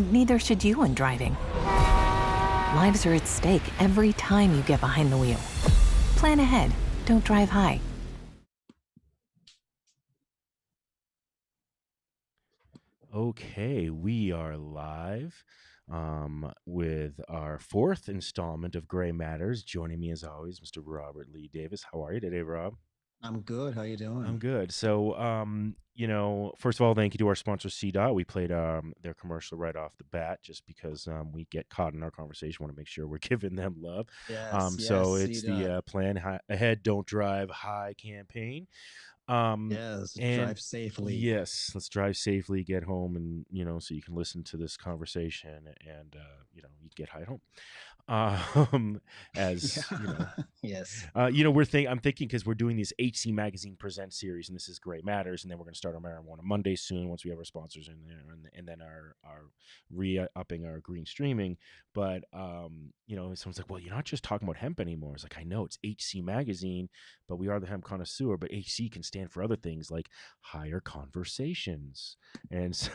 Neither should you when driving. Lives are at stake every time you get behind the wheel. Plan ahead. Don't drive high. Okay, we are live with our fourth installment of Gray Matters. Joining me, as always, Mr. Robert Lee Davis. How are you today, Rob? I'm good. How you I'm doing? good. So, first of all, thank you to our sponsor, CDOT. We played their commercial right off the bat just because we get caught in our conversation. Want to make sure we're giving them love. Yes, So yes, it's the CDOT. Plan Ahead, Don't Drive High campaign. Um, Yes, and drive safely. yes, let's drive safely, get home, and so you can listen to this conversation, and you can get high at home. As you Yeah. know, Yes. I'm thinking because we're doing this HC Magazine Present series, and this is Great Matters, and then we're going to start our Marijuana Monday soon once we have our sponsors in there, and then our re-upping our green streaming. But someone's like, well, you're not just talking about hemp anymore. It's like, I know it's HC Magazine, but we are the hemp connoisseur. But HC can stand for other things like higher conversations, and so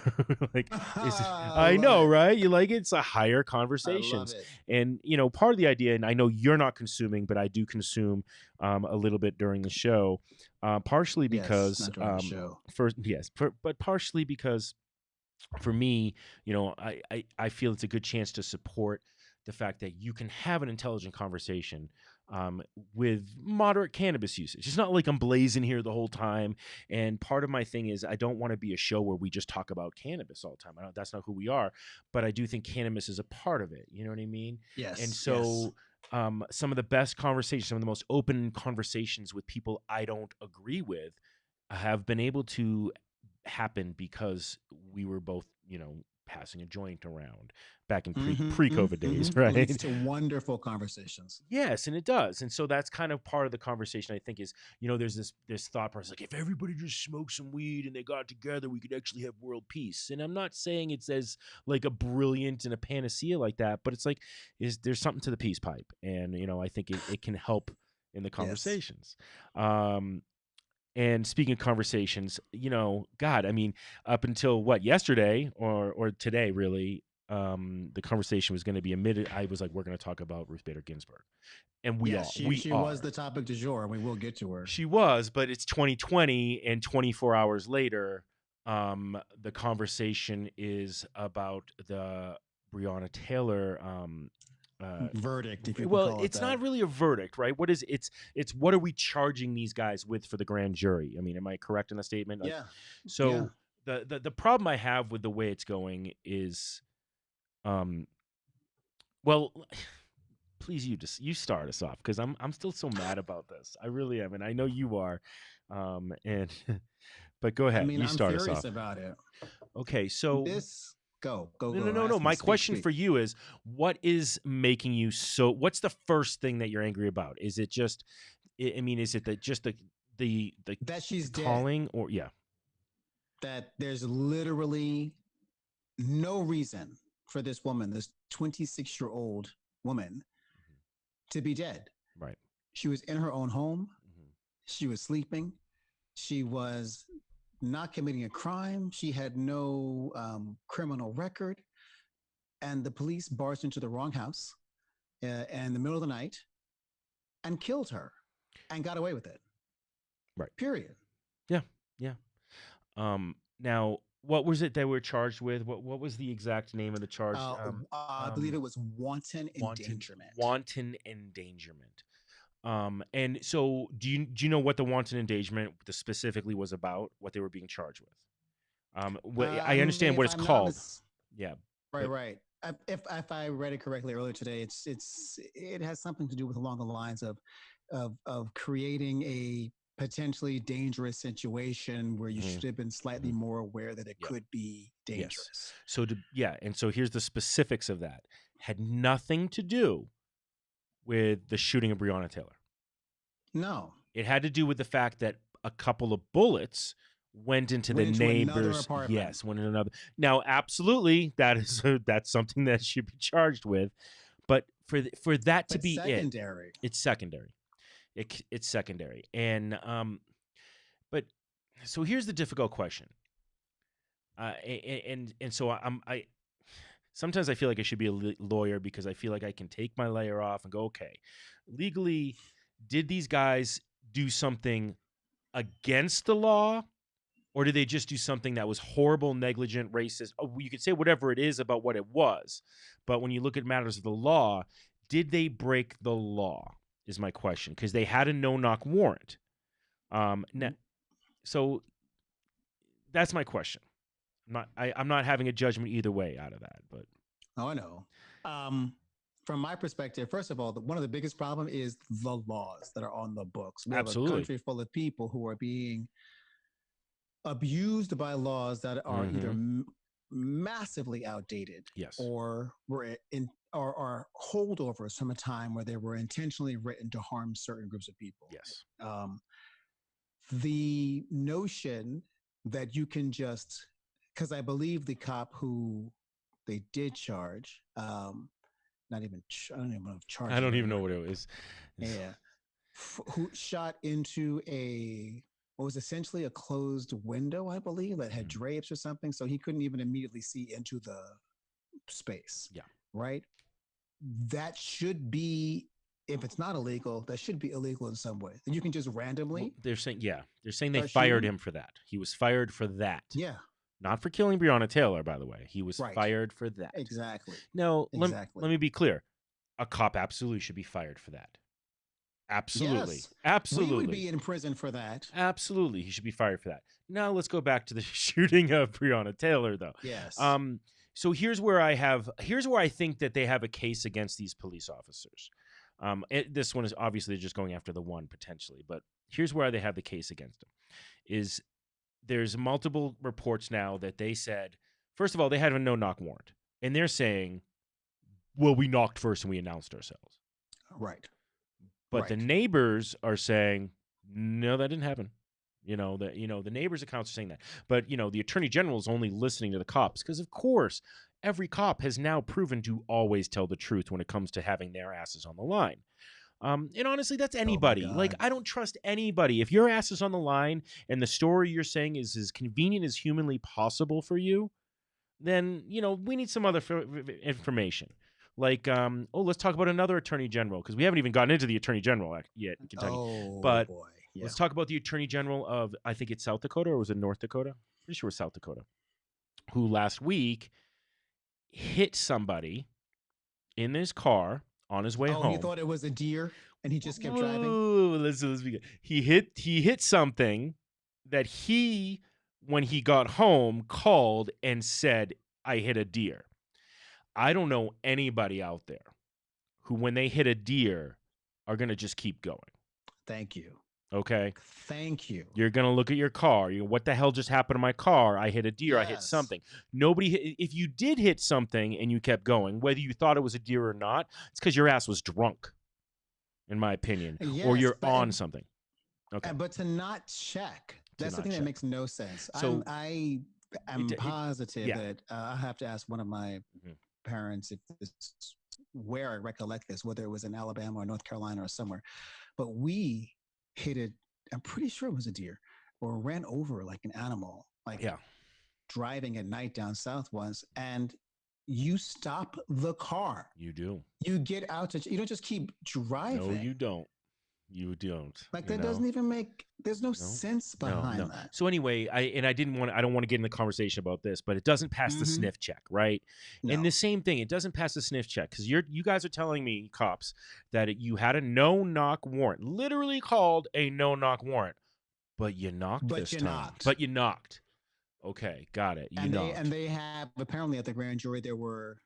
like, I I love know, it. right? You like it? It's a higher I love conversations. it. And part of the idea, and I know you're not consuming, but I do consume a little bit during the show, partially Yes, because not during the show. but partially because for me, I feel it's a good chance to support the fact that you can have an intelligent conversation with moderate cannabis usage. It's not like I'm blazing here the whole time. And part of my thing is I don't want to be a show where we just talk about cannabis all the time. That's not who we are. But I do think cannabis is a part of it. You know what I mean? And Yes, yes. so some of the best conversations, some of the most open conversations with people I don't agree with have been able to happen because we were both, passing a joint around back in pre-COVID days, Leads right? to wonderful conversations. Yes, and it does. And so that's kind of part of the conversation, I think, is, there's this thought process like if everybody just smoked some weed and they got together, we could actually have world peace. And I'm not saying it's as like a brilliant and a panacea like that, but it's like there's something to the peace pipe. And I think it can help in the Yes. conversations. And speaking of conversations, God, I mean, up until what, yesterday or today, really, the conversation was going to be admitted. I was like, we're going to talk about Ruth Bader Ginsburg, and we Yes, are, she we she was are. the topic du jour, and we will get to her. She was, but it's 2020, and 24 hours later, the conversation is about the Breonna Taylor Verdict, if you can well, call it it's that. not really a verdict, right? What is it's what are we charging these guys with for the grand jury? I mean, am I correct in the statement? Like, Yeah. Yeah. so the problem I have with the way it's going is, um, well, please you start us off because I'm still so mad about this. I really am, and I know you are. And but go I ahead, mean, you I'm start us furious off. about it. Okay, so This go, go, no, no, go. no, no. Ask me. My Speak, question speak. for you is, what is making you so? What's the first thing that you're angry about? Is it just? I mean, is it just That the she's dead. calling, or yeah, That there's literally no reason for this woman, this 26-year-old woman, to be dead. right, She was in her own home. hmm She was sleeping. She was not committing a crime. She had no criminal record. And the police barged into the wrong house in the middle of the night and killed her and got away with it. right, Period. yeah, yeah. Now, what was it they were charged with? What was the exact name of the charge? I believe it was wanton Wanton endangerment. wanton endangerment. And so do you know what the wanton endangerment specifically was about? What they were being charged with? I understand what If it's I'm not called. Yeah, right, but right. If I read it correctly earlier today, it has something to do with along the lines of creating a potentially dangerous situation where you mhm, should have been slightly mhm, more aware that it yeah. could be Yes. dangerous. So and so here's the specifics of that. Had nothing to do with the shooting of Breonna Taylor. No, It had to do with the fact that a couple of bullets went into the went into another neighbor's, apartment, yes, went in another. Now, absolutely, that's something that should be charged with. But for that to but be it, secondary. it's secondary. It's secondary. And but so here's the difficult question. And so I sometimes I feel like I should be a lawyer because I feel like I can take my layer off and go, okay, legally, did these guys do something against the law, or did they just do something that was horrible, negligent, racist? Oh, you could say whatever it is about what it was, but when you look at matters of the law, did they break the law? Is my question, because they had a no-knock warrant. So that's my question. I'm not having a judgment either way out of that, but I know. From my perspective, first of all, one of the biggest problem is the laws that are on the books. We have a Absolutely. country full of people who are being abused by laws that are either massively outdated, yes, or are holdovers from a time where they were intentionally written to harm certain groups of people. yes, The notion that you can just, because I believe the cop who they did charge, not even I don't even know if charge. I don't even know what it was. Yeah, who shot into what was essentially a closed window, I believe, that had drapes or something, so he couldn't even immediately see into the space. Yeah. Right? That should be, if it's not illegal, that should be illegal in some way. And you can just randomly. Well, they're saying they fired him for that. He was fired for that. Yeah. Not for killing Breonna Taylor, by the way. He was Right. fired for that. Exactly. No, Exactly. let me be clear. A cop absolutely should be fired for that. Absolutely. Yes. Absolutely. We would be in prison for that. Absolutely. He should be fired for that. Now let's go back to the shooting of Breonna Taylor, though. Yes. So here's where I think that they have a case against these police officers. This one is obviously just going after the one potentially, but here's where they have the case against them. Is there's multiple reports now that they said, first of all, they had a no-knock warrant, and they're saying, well, we knocked first and we announced ourselves. Right. But the neighbors are saying, no, that didn't happen. The neighbors' accounts are saying that. But, the attorney general is only listening to the cops because, of course, every cop has now proven to always tell the truth when it comes to having their asses on the line. And honestly, that's anybody. Like, I don't trust anybody. If your ass is on the line and the story you're saying is as convenient as humanly possible for you, then, we need some other information. Like, let's talk about another attorney general, because we haven't even gotten into the attorney general yet in Kentucky. Oh, but boy. Yeah. Let's talk about the attorney general of, I think it's South Dakota, or was it North Dakota? Pretty sure it was South Dakota, who last week hit somebody in his car on his way home. Oh, he thought it was a deer, and he just kept driving? Ooh, let's be good. He hit something that when he got home, called and said, I hit a deer. I don't know anybody out there who, when they hit a deer, are going to just keep going. Thank you. Okay? Thank you. You're going to look at your car. What the hell just happened to my car? I hit a deer. Yes. I hit something. If you did hit something and you kept going, whether you thought it was a deer or not, it's because your ass was drunk, in my opinion, or you're on something. Okay. But to not check, that's the thing that makes no sense. So I'm positive that I have to ask one of my parents if this, where I recollect this, whether it was in Alabama or North Carolina or somewhere, but we hit it. I'm pretty sure it was a deer, or ran over like an animal, driving at night down south once, and you stop the car. You do. You get out you don't just keep driving. No, you don't. You don't. Like, that doesn't even there's no sense behind that. So anyway, I don't want to get in the conversation about this, but it doesn't pass the sniff check, right? No. And the same thing, it doesn't pass the sniff check, because you guys are telling me, cops, that you had a no-knock warrant, literally called a no-knock warrant, but you knocked this time. But you knocked. Okay, got it. You knocked. And they have, apparently at the grand jury, there were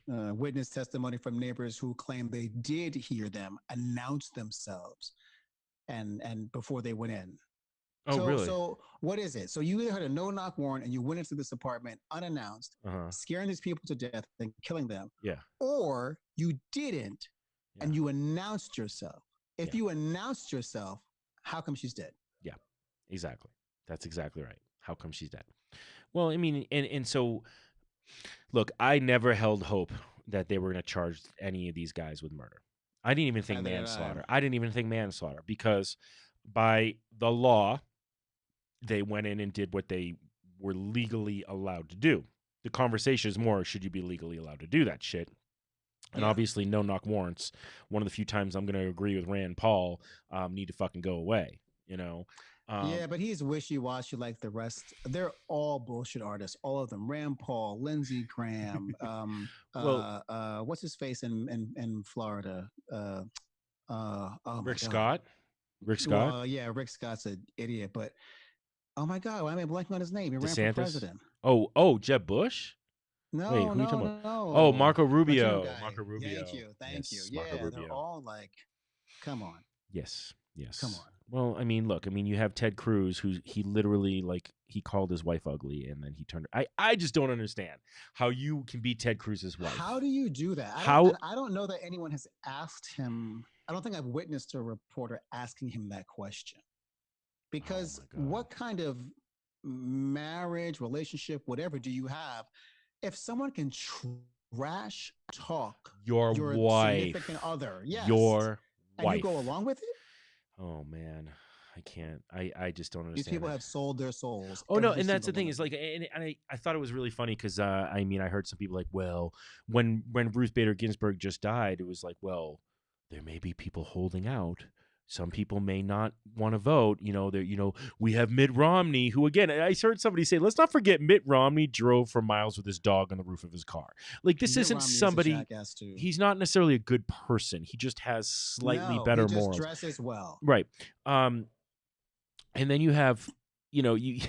witness testimony from neighbors who claimed they did hear them announce themselves and before they went in. Oh, really? So what is it? So you either had a no-knock warrant and you went into this apartment unannounced, scaring these people to death and killing them. Yeah. Or you didn't, and you announced yourself. If you announced yourself, how come she's dead? Yeah, exactly. That's exactly right. How come she's dead? Well, I mean, and so, look, I never held hope that they were going to charge any of these guys with murder. I didn't even think manslaughter. I didn't even think manslaughter, because by the law, they went in and did what they were legally allowed to do. the conversation is more, should you be legally allowed to do that shit? And Yeah. obviously, no knock warrants. One of the few times I'm going to agree with Rand Paul, need to fucking go away. You know. Yeah, but he's wishy-washy like the rest. They're all bullshit artists, all of them. Rand Paul, Lindsey Graham, Well- what's his face in Florida? Oh my Rick God. Scott. Rick Scott. Well, yeah, Rick Scott's an idiot, but oh my God, why am I blanking on his name? He ran for DeSantis? president. Oh, Jeb Bush. No, Wait, who no, you talking about? no. Oh, Marco Latino Rubio. guy. Marco Rubio. Thank you. Yes, Yeah, Marco Rubio. they're all like, come on. Yes. Come on. Well, I mean, look, you have Ted Cruz, who he literally, like, he called his wife ugly, and then he turned. I just don't understand how you can be Ted Cruz's wife. How do you do that? How- I don't know that anyone has asked him. I don't think I've witnessed a reporter asking him that question. Because my God. what kind of marriage, relationship, whatever do you have if someone can trash talk Your wife. significant other? Yes. Your and wife. you go along with it? Oh man, I can't. I just don't understand. These people that. have sold their souls. Oh no, every and that's the single thing one is of them. like, and I thought it was really funny because I mean I heard some people like, well, when Ruth Bader Ginsburg just died, it was like, well, there may be people holding out. Some people may not want to vote. We have Mitt Romney, who again, I heard somebody say, let's not forget Mitt Romney drove for miles with his dog on the roof of his car. Like this Mitt isn't Romney is a somebody. jackass, too. He's not necessarily a good person. He just has slightly No, better he just morals. dresses well. Right. And then you have, you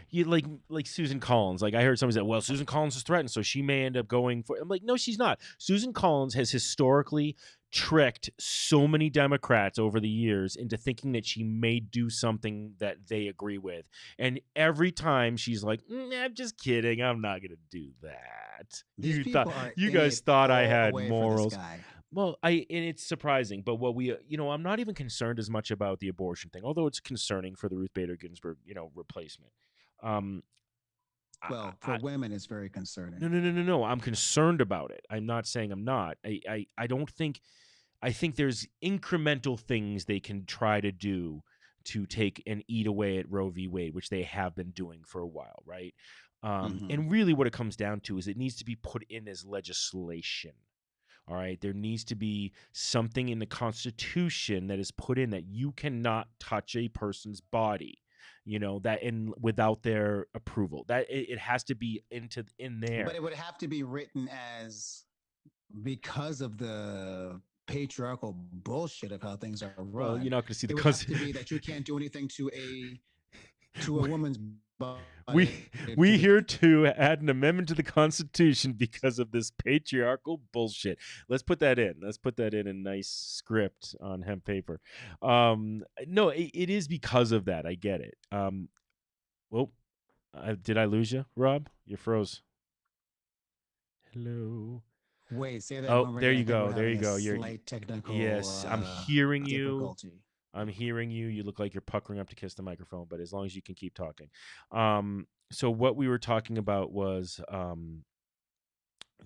you like Susan Collins. Like I heard somebody say, well, Susan Collins is threatened, so she may end up going for. I'm like, no, she's not. Susan Collins has historically tricked so many Democrats over the years into thinking that she may do something that they agree with. And every time she's like, I'm just kidding. I'm not going to do that. These You people thought are you in guys it thought I all had the way for this morals. guy. Well, and it's surprising, but what we, I'm not even concerned as much about the abortion thing, although it's concerning for the Ruth Bader Ginsburg, replacement. Well, for women, it's very concerning. No. I'm concerned about it. I'm not saying I'm not. I don't think. I think there's incremental things they can try to do to take and eat away at Roe v. Wade, which they have been doing for a while, right? And really, what it comes down to is it needs to be put in as legislation. All right, there needs to be something in the Constitution that is put in that you cannot touch a person's body. Without their approval, that it has to be in there. But it would have to be written as because of the patriarchal bullshit of how things are run. Well, you're not going to see the it would have to be that you can't do anything to a woman's body. We here to add an amendment to the Constitution because of this patriarchal bullshit. Let's put that in. Let's put that in a nice script on hemp paper. No, it is because of that. I get it. Did I lose you, Rob? You froze. Hello. Wait, say that. Oh, there you go. We're there you having a go. You're slight technical. yes. I'm hearing you. difficulty. I'm hearing you. You look like you're puckering up to kiss the microphone, but as long as you can keep talking. So what we were talking about was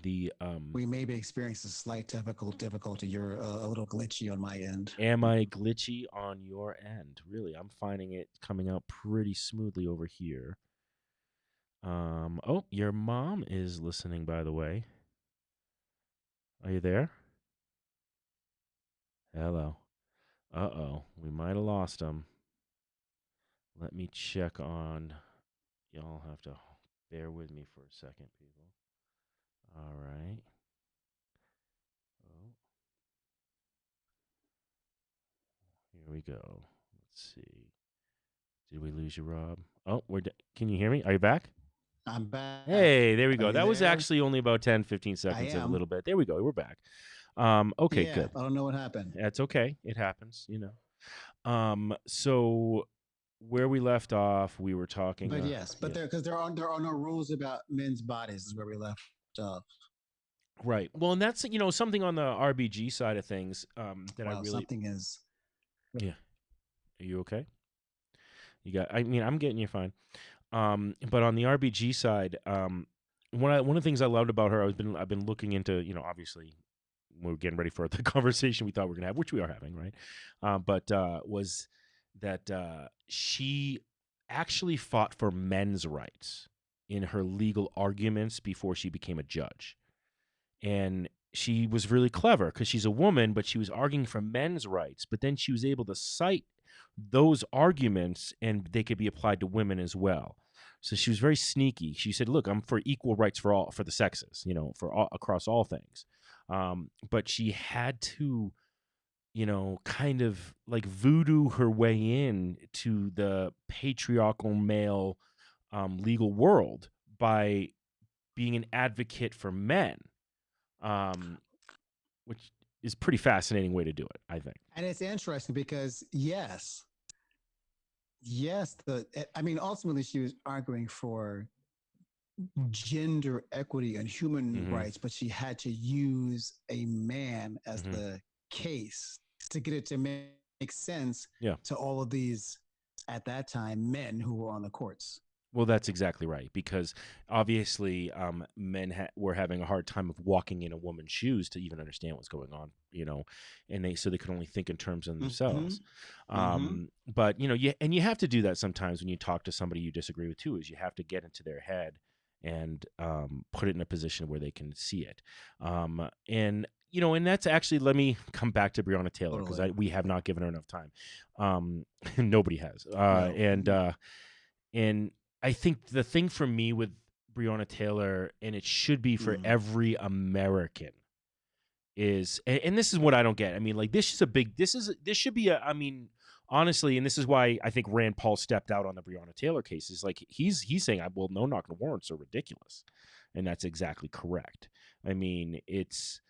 we may be experiencing a slight technical difficulty. You're a little glitchy on my end. Am I glitchy on your end? Really, I'm finding it coming out pretty smoothly over here. Oh, your mom is listening, by the way. Are you there? Hello. Uh-oh, we might have lost him. Let me check on. Y'all have to bear with me for a second, people. All right. Oh. Here we go. Let's see. Did we lose you, Rob? Oh, can you hear me? Are you back? I'm back. Hey, there we Are go. you That was there? actually only about 10, 15 seconds, a am. little bit. There we go. We're back. Okay, Yeah, good. I don't know what happened. That's okay. It happens, So where we left off, we were talking. But yes, but there are no rules about men's bodies. Is where we left off. Right. Well, and that's something on the RBG side of things that I Wow, really. something is. Yeah. Are you okay? I'm getting you fine. But on the RBG side, one of the things I loved about her, I've been looking into, obviously we're getting ready for the conversation we thought we were gonna have, which we are having, right? But was that she actually fought for men's rights. in her legal arguments before she became a judge. And she was really clever because she's a woman, but she was arguing for men's rights. But then she was able to cite those arguments and they could be applied to women as well. So she was very sneaky. She said, "Look, I'm for equal rights for all, for the sexes, you know, for all, across all things." But she had to, you know, kind of like voodoo her way in to the patriarchal male legal world by being an advocate for men, um, which is pretty fascinating way to do it, I think. And it's interesting because yes, I mean, ultimately she was arguing for gender equity and human Mhm. rights, but she had to use a man as Mhm. the case to get it to make sense Yeah. to all of these at that time men who were on the courts. Well, that's exactly right because obviously men were having a hard time of walking in a woman's shoes to even understand what's going on, you know, and they could only think in terms of Mm-hmm. themselves. Mm-hmm. But you know, you have to do that sometimes when you talk to somebody you disagree with too. Is you have to get into their head and put it in a position where they can see it. And you know, and that's actually, let me come back to Breonna Taylor because Totally. we have not given her enough time. Nobody has, No. and I think the thing for me with Breonna Taylor, and it should be for Mm. every American, is, and this is what I don't get. I mean, like this should be a, I mean, honestly, and this is why I think Rand Paul stepped out on the Breonna Taylor case. Is like he's saying, well, no knock warrants are ridiculous, and that's exactly correct. I mean, it's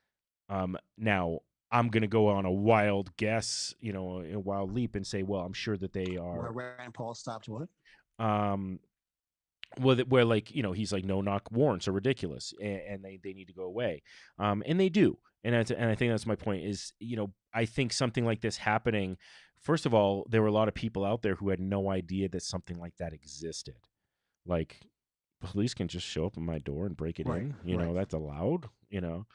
now I'm gonna go on a wild guess, you know, a wild leap, and say, well, I'm sure that they Where are. Rand Paul stopped what? Um, well, where like, you know, he's like, no knock warrants are ridiculous and they need to go away, and they do, and I think that's my point is, you know, I think something like this happening, first of all, there were a lot of people out there who had no idea that something like that existed, like police can just show up at my door and break it Right. in, you know, Right. that's allowed, you know,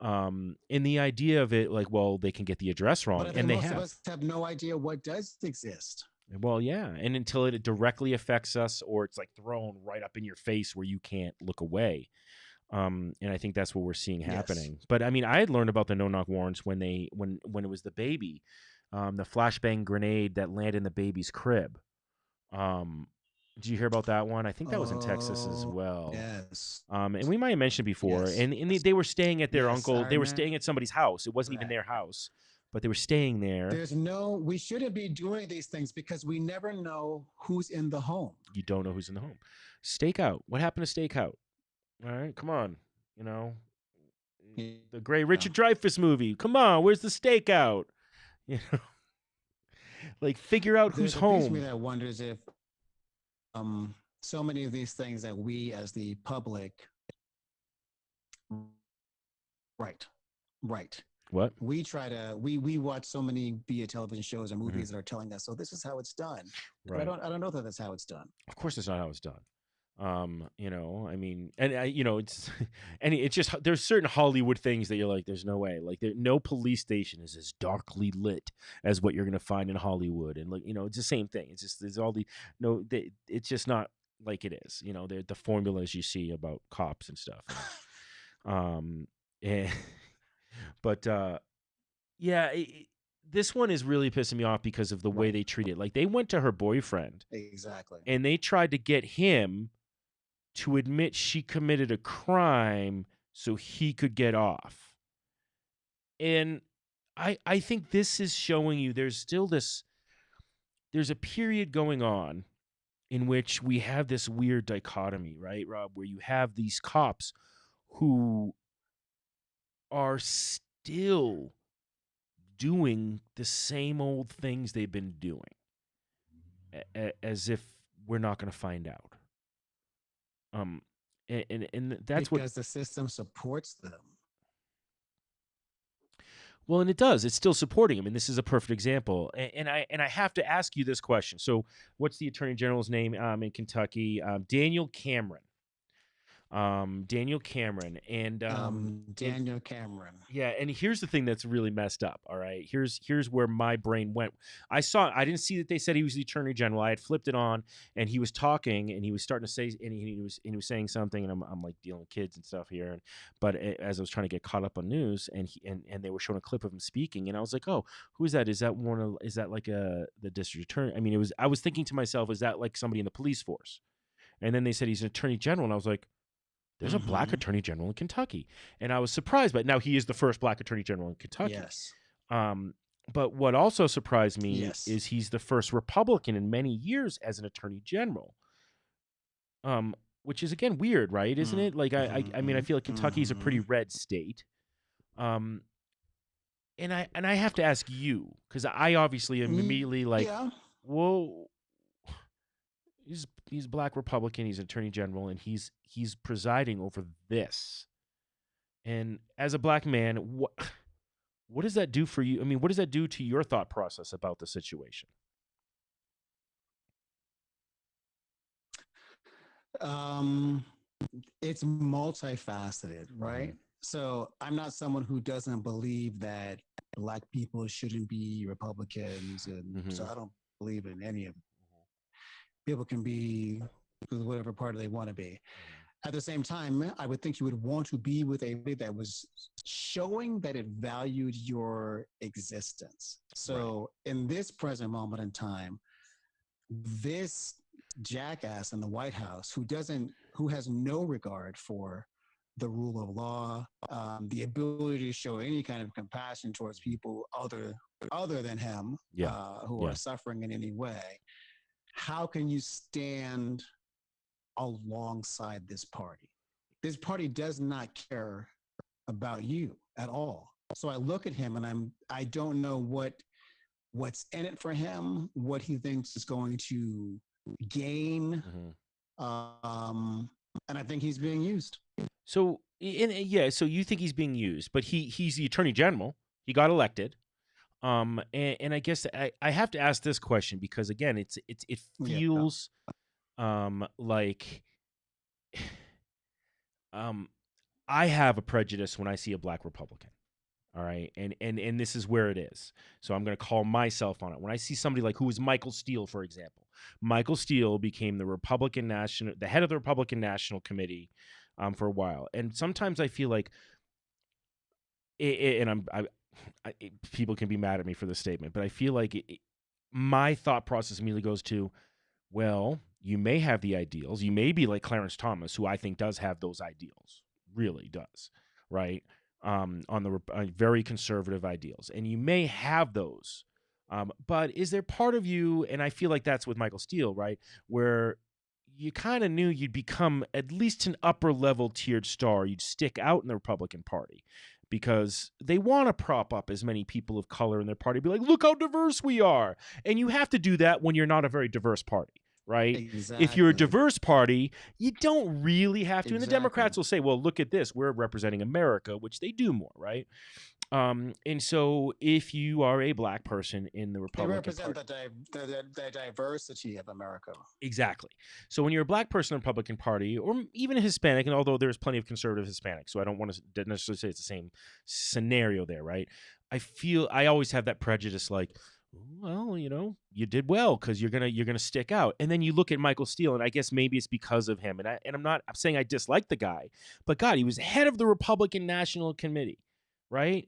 and the idea of it, like, well, they can get the address But wrong, I think and they most of have. us have no idea what does exist. Well, yeah, and until it directly affects us, or it's like thrown right up in your face where you can't look away. And I think that's what we're seeing Yes. happening. But I mean, I had learned about the no knock warrants when when it was the baby, the flashbang grenade that landed in the baby's crib. Um, did you hear about that one? I think that was in Texas as Oh, well. yes. And we might have mentioned before, Yes. and they were staying at their Yes. uncle. I They were remember staying at somebody's house. It wasn't even that. their house, but they were staying there. We shouldn't be doing these things because we never know who's in the home. You don't know who's in the home. Stakeout. What happened to Stakeout? All right, come on. You know, the great Yeah. Richard Dreyfuss movie. Come on, where's the stakeout? You know, like figure out who's There's a piece of me home. that wonders if so many of these things that we as the public, right, right, What? we watch so many via television shows and Mhm. movies that are telling us, so this is how it's done. But Right. I don't know that that's how it's done. Of course, that's not how it's done. You know, I mean, and you know, it's and it's just there's certain Hollywood things that you're like, there's no way. Like, no police station is as darkly lit as what you're gonna find in Hollywood, and like, you know, it's the same thing. It's just there's all the no, it's just not like it is. You know, the formulas you see about cops and stuff. And, but yeah, this one is really pissing me off because of the way Right. they treat it. Like, they went to her boyfriend Exactly. and they tried to get him to admit she committed a crime so he could get off. And I think this is showing you there's a period going on in which we have this weird dichotomy, right, Rob, where you have these cops who are still doing the same old things they've been doing, as if we're not going to find out. And that's what. Because the system supports them. Well, and it does. It's still supporting him, and this is a perfect example. And I have to ask you this question. So, what's the Attorney General's name in Kentucky? Daniel Cameron. Daniel Cameron, and Daniel Cameron. yeah, and here's the thing that's really messed up. All right, here's where my brain went. I didn't see that they said he was the attorney general. I had flipped it on, and he was talking, and he was starting to say, and he was saying something, and I'm like dealing with kids and stuff here, but as I was trying to get caught up on news, and they were showing a clip of him speaking, and I was like, oh, who is that? Is that like the district attorney? I mean, I was thinking to myself, is that like somebody in the police force? And then they said he's an attorney general, and I was like, there's a black attorney general in Kentucky. And I was surprised, but now he is the first black attorney general in Kentucky. Yes. But what also surprised me is he's the first Republican in many years as an attorney general. Which is again weird, right? Isn't it? Like I mean, I feel like Kentucky's a pretty red state. And I have to ask you, because I obviously am immediately like, whoa. He's a black Republican. He's an attorney general, and he's presiding over this. And as a black man, what does that do for you? I mean, what does that do to your thought process about the situation? It's multifaceted, right? So I'm not someone who doesn't believe that black people shouldn't be Republicans, and so I don't believe in any of them. People can be with whatever party they want to be. At the same time, I would think you would want to be with a party that was showing that it valued your existence. So in this present moment in time, this jackass in the White House who has no regard for the rule of law, the ability to show any kind of compassion towards people other than him, who are suffering in any way. How can you stand alongside this party? This party does not care about you at all. So I look at him and I don't know what's in it for him, what he thinks is going to gain. And I think he's being used. So so you think he's being used, but he's the attorney general. He got elected. And I guess I have to ask this question because again, it feels like I have a prejudice when I see a black Republican. All right. And this is where it is. So I'm going to call myself on it. When I see somebody like who is Michael Steele, for example, Michael Steele became the head of the Republican National Committee for a while. And sometimes I feel like people can be mad at me for this statement, but I feel like my thought process immediately goes to, well, you may have the ideals. You may be like Clarence Thomas, who I think does have those ideals, really does, right? On the very conservative ideals. And you may have those. But is there part of you, and I feel like that's with Michael Steele, right, where you kind of knew you'd become at least an upper level tiered star. You'd stick out in the Republican Party because they want to prop up as many people of color in their party, be like, look how diverse we are. And you have to do that when you're not a very diverse party. Right? Exactly. If you're a diverse party, you don't really have to. And the Democrats will say, well, look at this. We're representing America, which they do more, right? And so if you are a black person in the Republican Party, they represent the diversity of America. Exactly. So when you're a black person in the Republican Party, or even a Hispanic, and although there's plenty of conservative Hispanics, so I don't want to necessarily say it's the same scenario there, right? I always have that prejudice like, well, you did well because you're gonna stick out. And then you look at Michael Steele, and I guess maybe it's because of him. I'm saying I dislike the guy, but God, he was head of the Republican National Committee, right?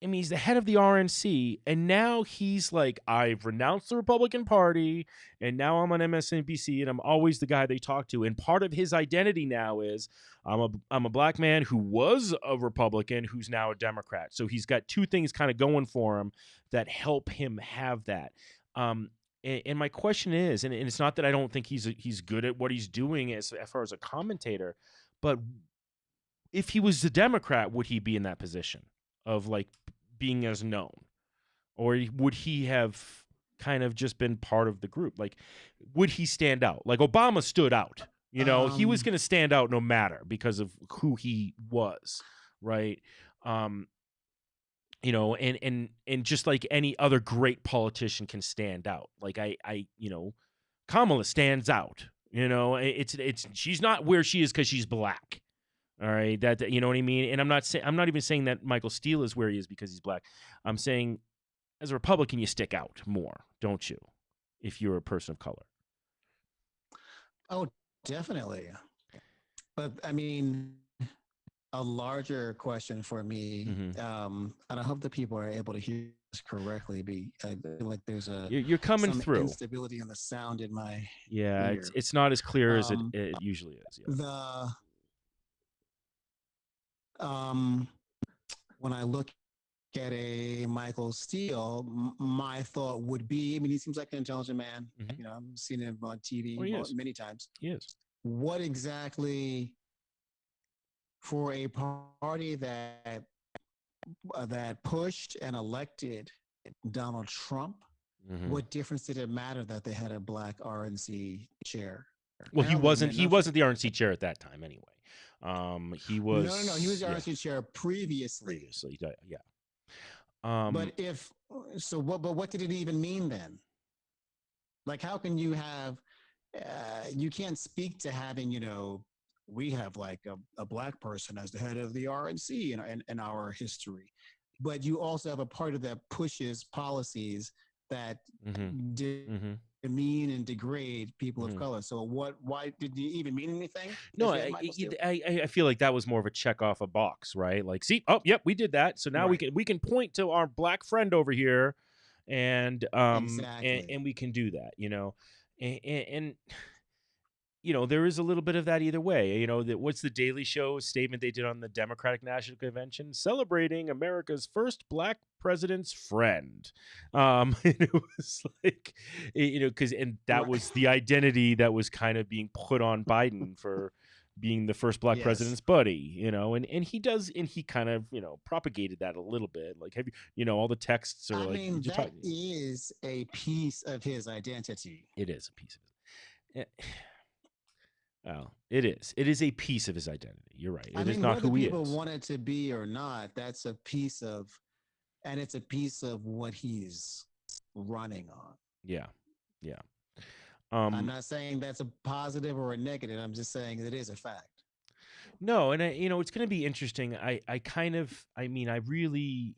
I mean, he's the head of the RNC, and now he's like, I've renounced the Republican Party, and now I'm on MSNBC, and I'm always the guy they talk to. And part of his identity now is I'm a black man who was a Republican who's now a Democrat. So he's got two things kind of going for him that help him have that. And my question is, and it's not that I don't think he's good at what he's doing as far as a commentator, but if he was a Democrat, would he be in that position of like being as known, or would he have kind of just been part of the group? Like, would he stand out? Like Obama stood out, he was going to stand out no matter because of who he was. Right. And just like any other great politician can stand out. Like Kamala stands out. It's she's not where she is because she's black. All right, that you know what I mean. And I'm not even saying that Michael Steele is where he is because he's black. I'm saying as a Republican, you stick out more, don't you? If you're a person of color. Oh, definitely. But I mean, a larger question for me, and I hope that people are able to hear this correctly. I feel like there's You're coming some through. instability in the sound in my Yeah, ear. it's not as clear as Um, it usually is. Yeah. the when I look at a Michael Steele, my thought would be, I mean, he seems like an intelligent man. Mhm. I've seen him on TV Oh, he is. many times. He is. What exactly for a party that pushed and elected Donald Trump? Mhm. What difference did it matter that they had a black RNC chair? Well, he Apparently it wasn't. meant He nothing. wasn't the RNC chair at that time, anyway. He was. No. He was the yeah, RNC chair previously. previously. Yeah. But if so, what did it even mean then? Like, how can you have? You can't speak to having, we have like a black person as the head of the RNC in our history, but you also have a party that pushes policies that Mhm. demean and degrade people Mhm. of color. So why did you even mean anything? No, If you had Michael Steele? I feel like that was more of a check off a box, right? Like, see, oh, yep, we did that. So now Right. we can point to our black friend over here, and Exactly. we can do that, and there is a little bit of that either way. What's the Daily Show statement they did on the Democratic National Convention celebrating America's first black president's friend? And it was like, and that Right. was the identity that was kind of being put on Biden for being the first black Yes. president's buddy, and he does, and he kind of, propagated that a little bit. Like, have you, all the texts are I like, mean, just that talking. is a piece of his identity. It is a piece of it. Well, it is. It is a piece of his identity. You're right. I It is mean, not whether who he people is. want it to be or not, that's a piece of, and it's a piece of what he's running on. Yeah. Yeah. I'm not saying that's a positive or a negative. I'm just saying it is a fact. No, and it's going to be interesting. I really,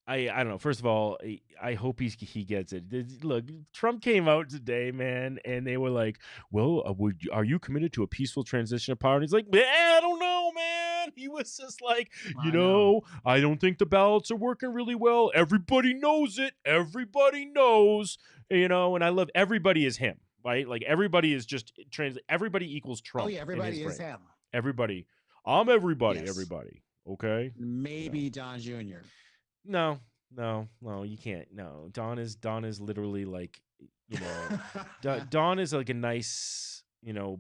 I don't know. First of all, I hope he gets it. Look, Trump came out today, man, and they were like, "Well, are you committed to a peaceful transition of power?" And he's like, "Man, I don't know, man." He was just like, I know. I don't think the ballots are working really well. Everybody knows it. Everybody knows, and I love everybody is him, right? Like everybody is just everybody equals Trump. Oh yeah, everybody is him. Everybody. I'm everybody. Yes. Everybody. Okay. Maybe Don Jr. No, you can't. No, Don is literally like, Don is like a nice,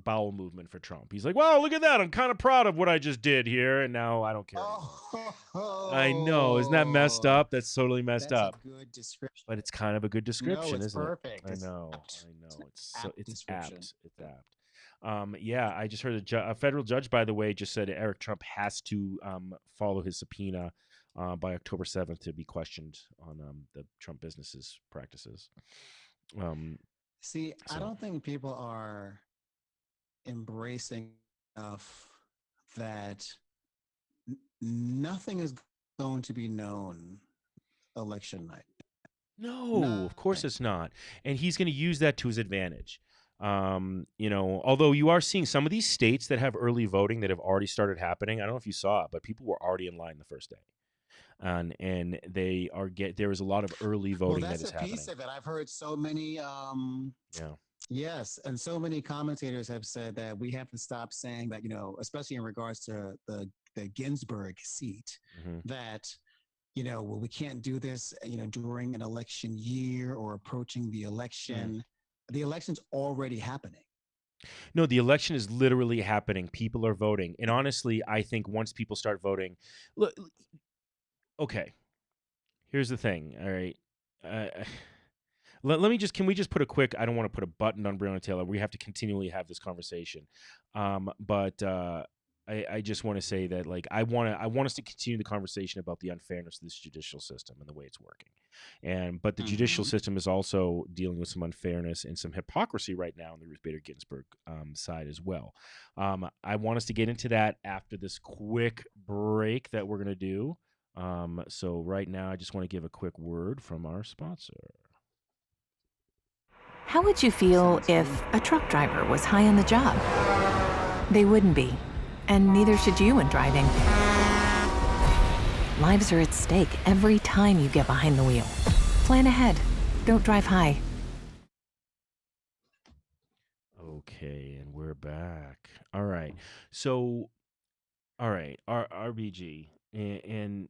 bowel movement for Trump. He's like, wow, look at that. I'm kind of proud of what I just did here, and now I don't care anymore. I know, isn't that messed up? That's totally messed That's up. a good description. But it's kind of a good description, it's isn't perfect. it? It's I know. apt. It's apt description. It's apt. Yeah, I just heard a federal judge, by the way, just said Eric Trump has to follow his subpoena by October 7th to be questioned on the Trump businesses practices. See, I don't think people are embracing enough that nothing is going to be known election night. No, of course it's not. And he's going to use that to his advantage. Although you are seeing some of these states that have early voting that have already started happening. I don't know if you saw it, but people were already in line the first day. And they are there is a lot of early voting that is happening. That's a piece of it. I've heard so many yes, and so many commentators have said that we have to stop saying that, especially in regards to the Ginsburg seat, that well, we can't do this, during an election year or approaching the election. The election's already happening. No, the election is literally happening. People are voting. And honestly, I think once people start voting, look, okay, here's the thing. All right. Let me can we just put a quick, I don't want to put a button on Breonna Taylor. We have to continually have this conversation. But I just want to say that like I want us to continue the conversation about the unfairness of this judicial system and the way it's working, but the judicial Hmm. system is also dealing with some unfairness and some hypocrisy right now on the Ruth Bader Ginsburg side as well. I want us to get into that after this quick break that we're gonna do. So right now, I just want to give a quick word from our sponsor. How would you feel Sounds if good. a truck driver was high on the job? They wouldn't be, and neither should you when driving. Lives are at stake every time you get behind the wheel. Plan ahead. Don't drive high. Okay, and we're back. All right. So, all right, RBG, and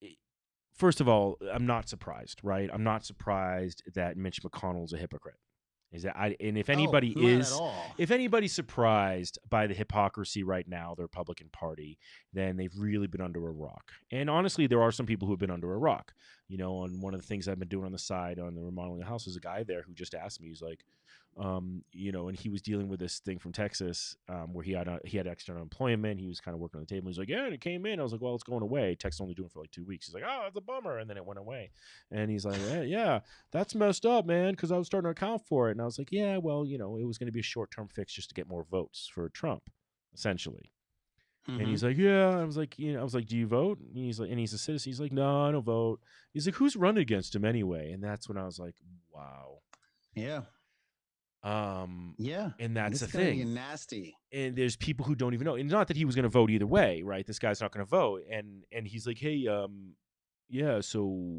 i- first of all, I'm not surprised, right? I'm not surprised that Mitch McConnell's a hypocrite. Is that and Oh, not at all. if anybody's surprised by the hypocrisy right now, the Republican Party, then they've really been under a rock. And honestly, there are some people who have been under a rock. And one of the things I've been doing on the side on the remodeling the house is a guy there who just asked me, he's like, and he was dealing with this thing from Texas, where he had extra unemployment. He was kind of working on the table. He's like, yeah, and it came in. I was like, well, it's going away. Texas only doing it for like 2 weeks. He's like, oh, that's a bummer, and then it went away. And he's like, yeah, that's messed up, man, because I was starting to account for it. And I was like, yeah, well, it was going to be a short-term fix just to get more votes for Trump, essentially. And Hmm. he's like, yeah. I was like, do you vote? And he's like, and he's a citizen. He's like, no, I don't vote. He's like, who's running against him anyway? And that's when I was like, wow. Yeah. Um, Yeah. and that's This the is going to be thing. nasty. And there's people who don't even know. And not that he was going to vote either way, right? This guy's not going to vote. And he's like, hey, yeah, so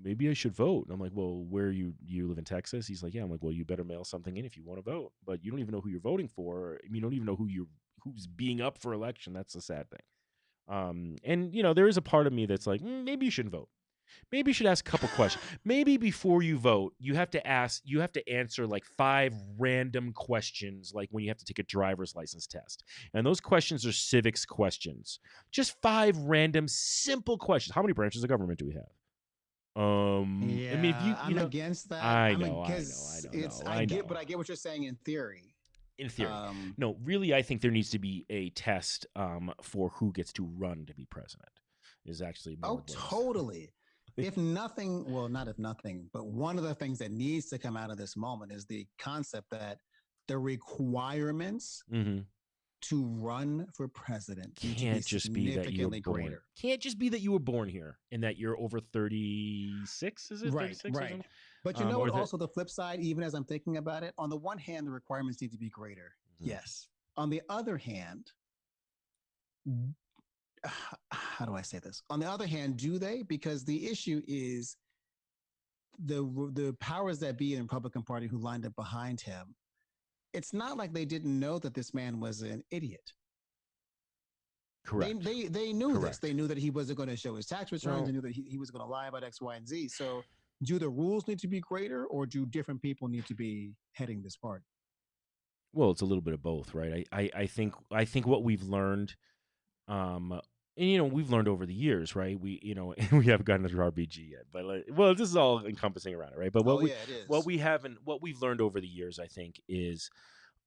maybe I should vote. And I'm like, well, where you live in Texas? He's like, yeah. I'm like, well, you better mail something in if you want to vote. But you don't even know who you're voting for. I mean, you don't even know who's being up for election. That's the sad thing. And there is a part of me that's like, maybe you shouldn't vote. Maybe you should ask a couple questions. Maybe before you vote, you have to answer like 5 random questions, like when you have to take a driver's license test. And those questions are civics questions. Just 5 random, simple questions. How many branches of government do we have? I mean, if Yeah, I'm against that. I I'm know, against it's I know. but I get what you're saying in theory. In theory, Um, no, really, I think there needs to be a test for who gets to run to be president. Is actually more. oh, totally. If nothing, well, not if nothing, but one of the things that needs to come out of this moment is the concept that the requirements Mm-hmm. to run for president need to be Can't just be that you were significantly born. greater. Can't just be that you were born here and that you're over 36. Is it Right, 36 or right. something? But you know Or what? that. Also, the flip side, even as I'm thinking about it, on the one hand, the requirements need to be greater. Mhm. Yes. On the other hand, how do I say this? On the other hand, do they? Because the issue is the powers that be in the Republican Party who lined up behind him. It's not like they didn't know that this man was an idiot. Correct. They knew this. Correct. They knew that he wasn't going to show his tax returns. No. They knew that he was going to lie about X, Y, and Z. So, do the rules need to be greater, or do different people need to be heading this party? Well, it's a little bit of both, right? I think what we've learned, and we've learned over the years, right? We we haven't gotten to RBG yet, but well, this is all encompassing around it, right? But Oh yeah, it is. what we've learned over the years, I think, is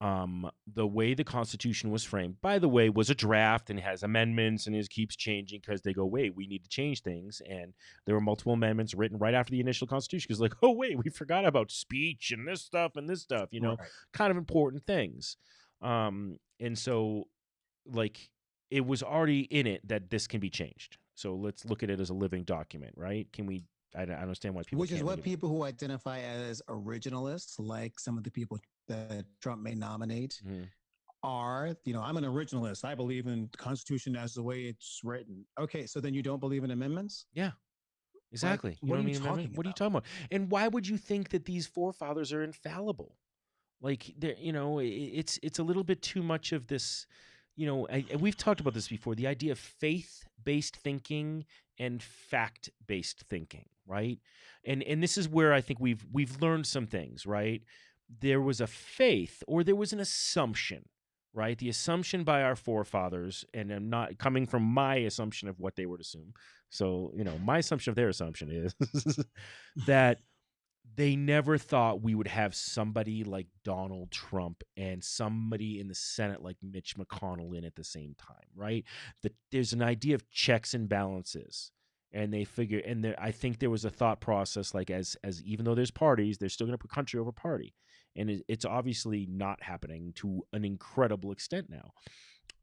the way the Constitution was framed, by the way, was a draft and has amendments and it keeps changing because they go, wait, we need to change things. And there were multiple amendments written right after the initial Constitution because, like, oh, wait, we forgot about speech and this stuff, Right. kind of important things. And so, like, it was already in it that this can be changed. So let's look at it as a living document, right? I don't understand why people Which is can't what look at it. people who identify as originalists, like some of the people that Trump may nominate, Mhm. are. I'm an originalist. I believe in the Constitution as the way it's written. Okay, so then you don't believe in amendments? Yeah. Exactly. what are you Amendment? talking What are you about? talking about? And why would you think that these forefathers are infallible? Like they're, it's a little bit too much of this. We've talked about this before. The idea of faith-based thinking and fact-based thinking, right? And this is where I think we've learned some things, right? There was a faith or there was an assumption, right? The assumption by our forefathers, and I'm not coming from my assumption of what they would assume. So, my assumption of their assumption is that they never thought we would have somebody like Donald Trump and somebody in the Senate like Mitch McConnell in at the same time, right? That there's an idea of checks and balances. And they figure, and I think there was a thought process like as even though there's parties, they're still going to put country over party, and it's obviously not happening to an incredible extent now.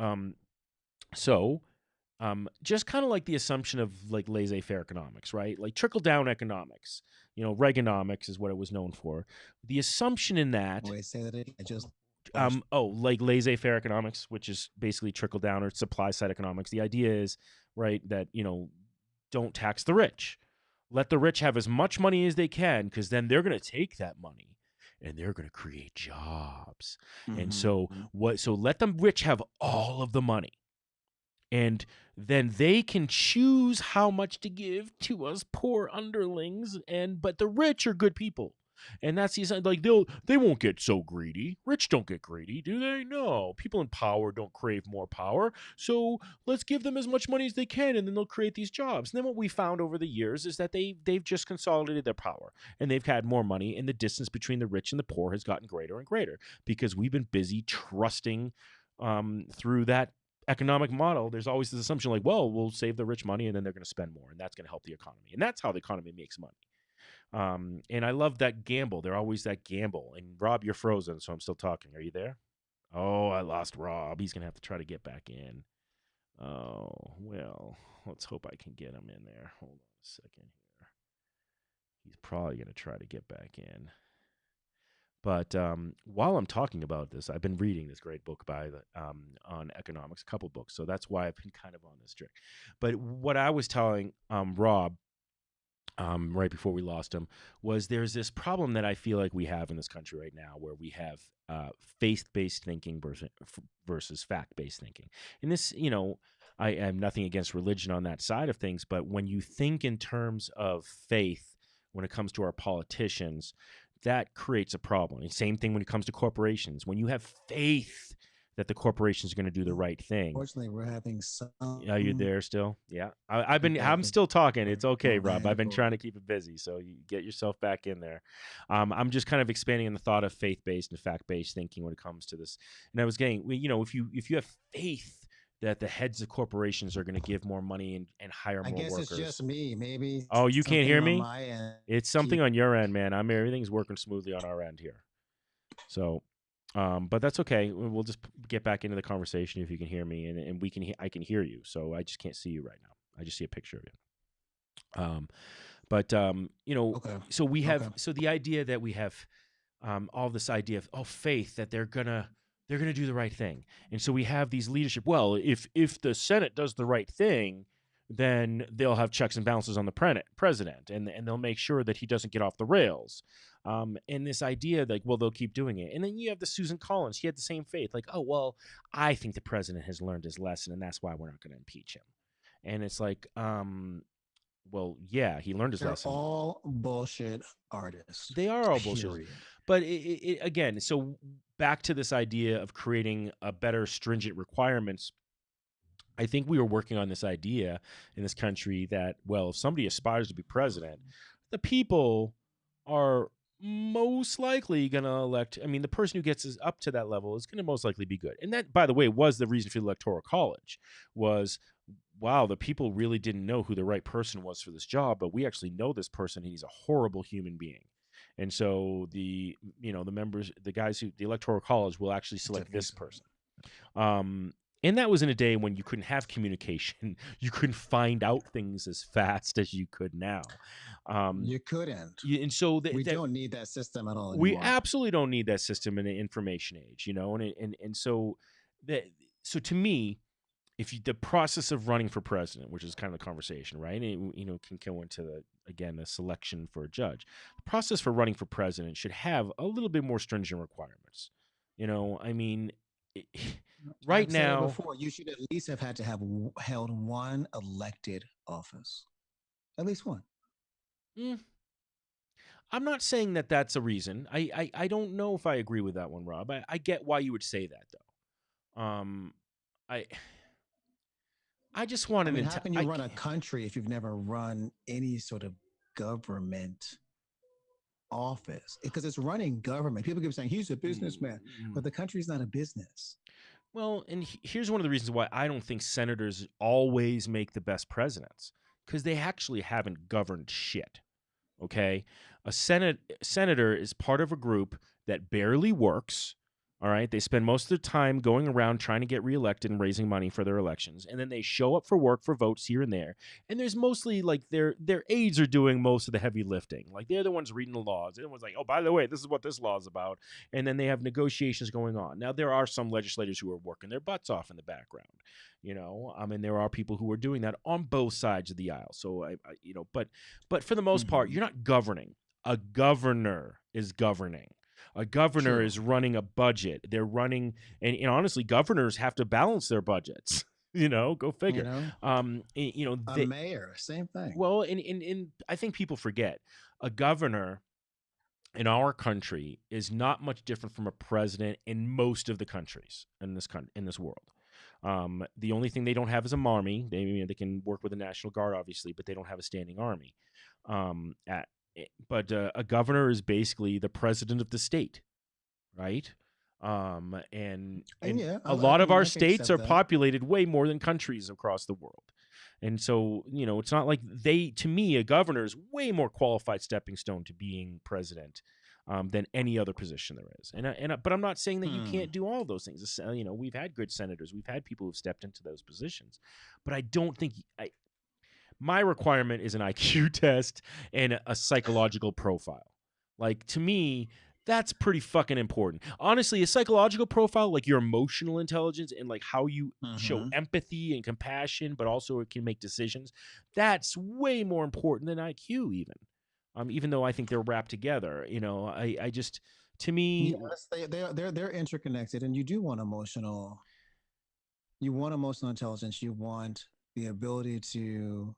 Um, so just kind of like the assumption of like laissez-faire economics, right? Like trickle down economics. Reaganomics is what it was known for. The assumption in that, Wait, say that again. I just like laissez-faire economics, which is basically trickle down or supply side economics. The idea is, right, that don't tax the rich. Let the rich have as much money as they can, because then they're going to take that money and they're going to create jobs. And so let the rich have all of the money. And then they can choose how much to give to us poor underlings, but the rich are good people. And that's like they won't get so greedy. Rich don't get greedy, do they? No. People in power don't crave more power. So let's give them as much money as they can, and then they'll create these jobs. And then what we found over the years is that they've just consolidated their power, and they've had more money, and the distance between the rich and the poor has gotten greater and greater because we've been busy trusting through that economic model. There's always this assumption like, well, we'll save the rich money and then they're going to spend more, and that's going to help the economy. And that's how the economy makes money. And I love that gamble. They're always that gamble. And Rob, you're frozen, so I'm still talking. Are you there? Oh, I lost Rob. He's going to have to try to get back in. Oh, well, let's hope I can get him in there. Hold on a second here. He's probably going to try to get back in. But while I'm talking about this, I've been reading this great book on economics, a couple books. So that's why I've been kind of on this trick. But what I was telling Rob right before we lost him was there's this problem that I feel like we have in this country right now, where we have faith-based thinking versus fact-based thinking. And this, I am nothing against religion on that side of things, but when you think in terms of faith, when it comes to our politicians, that creates a problem. And same thing when it comes to corporations. When you have faith that the corporations are going to do the right thing. Unfortunately, we're having some. Are you there still? Yeah, I'm still talking. It's okay, Rob. I've been trying to keep it busy, so you get yourself back in there. I'm just kind of expanding on the thought of faith-based and fact-based thinking when it comes to this. And I was getting, if you have faith that the heads of corporations are going to give more money and hire more workers. I guess it's just me, maybe. Oh, you can't hear me? End. It's something on your end, man. Everything's working smoothly on our end here. So, but that's okay. We'll just get back into the conversation if you can hear me, and I can hear you. So I just can't see you right now. I just see a picture of you. Okay. So we have so the idea that we have all this idea of faith that they're gonna do the right thing. And so we have these leadership. Well, if the Senate does the right thing, then they'll have checks and balances on the president, and they'll make sure that he doesn't get off the rails. And this idea like, well, they'll keep doing it. And then you have the Susan Collins. She had the same faith. Like, oh, well, I think the president has learned his lesson, and that's why we're not going to impeach him. And it's like, well, yeah, he learned his lesson. They're all bullshit artists. They are all bullshit. But again, so back to this idea of creating a better stringent requirements. I think we were working on this idea in this country that, well, if somebody aspires to be president, the people are most likely going to elect. I mean, the person who gets us up to that level is going to most likely be good. And that, by the way, was the reason for the Electoral College was, wow, the people really didn't know who the right person was for this job, but we actually know this person, and he's a horrible human being. And so the members, the guys the Electoral College will actually select this person. And that was in a day when you couldn't have communication. You couldn't find out things as fast as you could now. You couldn't. And so we don't need that system at all anymore. We absolutely don't need that system in the information age, and so to me, the process of running for president, which is kind of the conversation, right? And can go into the selection for a judge. The process for running for president should have a little bit more stringent requirements. I mean, right now, before you should at least have had to have held one elected office, at least one. I'm not saying that that's a reason. I don't know if I agree with that one, Rob. I get why you would say that, though. I just want an. How can you run a country if you've never run any sort of government? office because it's running government. People keep saying he's a businessman, Mm. but the country's not a business. Well, and here's one of the reasons why I don't think senators always make the best presidents, because they actually haven't governed shit. Okay, a senator is part of a group that barely works. All right, they spend most of their time going around trying to get reelected and raising money for their elections, and then they show up for work for votes here and there. And there's mostly like their aides are doing most of the heavy lifting. Like they're the ones reading the laws. They're the ones like, oh, by the way, this is what this law is about. And then they have negotiations going on. Now there are some legislators who are working their butts off in the background. I mean, there are people who are doing that on both sides of the aisle. So but for the most part, you're not governing. A governor is governing. A governor True. is running a budget. They're running, and honestly, governors have to balance their budgets. Go You figure. know, a They, mayor, same thing. well, and I think people forget a governor in our country is not much different from a president in most of the countries in this world. The only thing they don't have is a army. They can work with the National Guard, obviously, but they don't have a standing army. But a governor is basically the president of the state, right? And yeah, a lot of I our can states are accept that. populated way more than countries across the world. And so, it's not like to me, a governor is way more qualified stepping stone to being president than any other position there is. But I'm not saying that you can't do all those things. We've had good senators. We've had people who've stepped into those positions. But I don't think my requirement is an IQ test and a psychological profile. Like, to me, that's pretty fucking important. Honestly, a psychological profile, like your emotional intelligence and like how you show empathy and compassion, but also it can make decisions, that's way more important than IQ even. Even though I think they're wrapped together, I just, to me, Yes, they're interconnected, and you want emotional intelligence. You want the ability to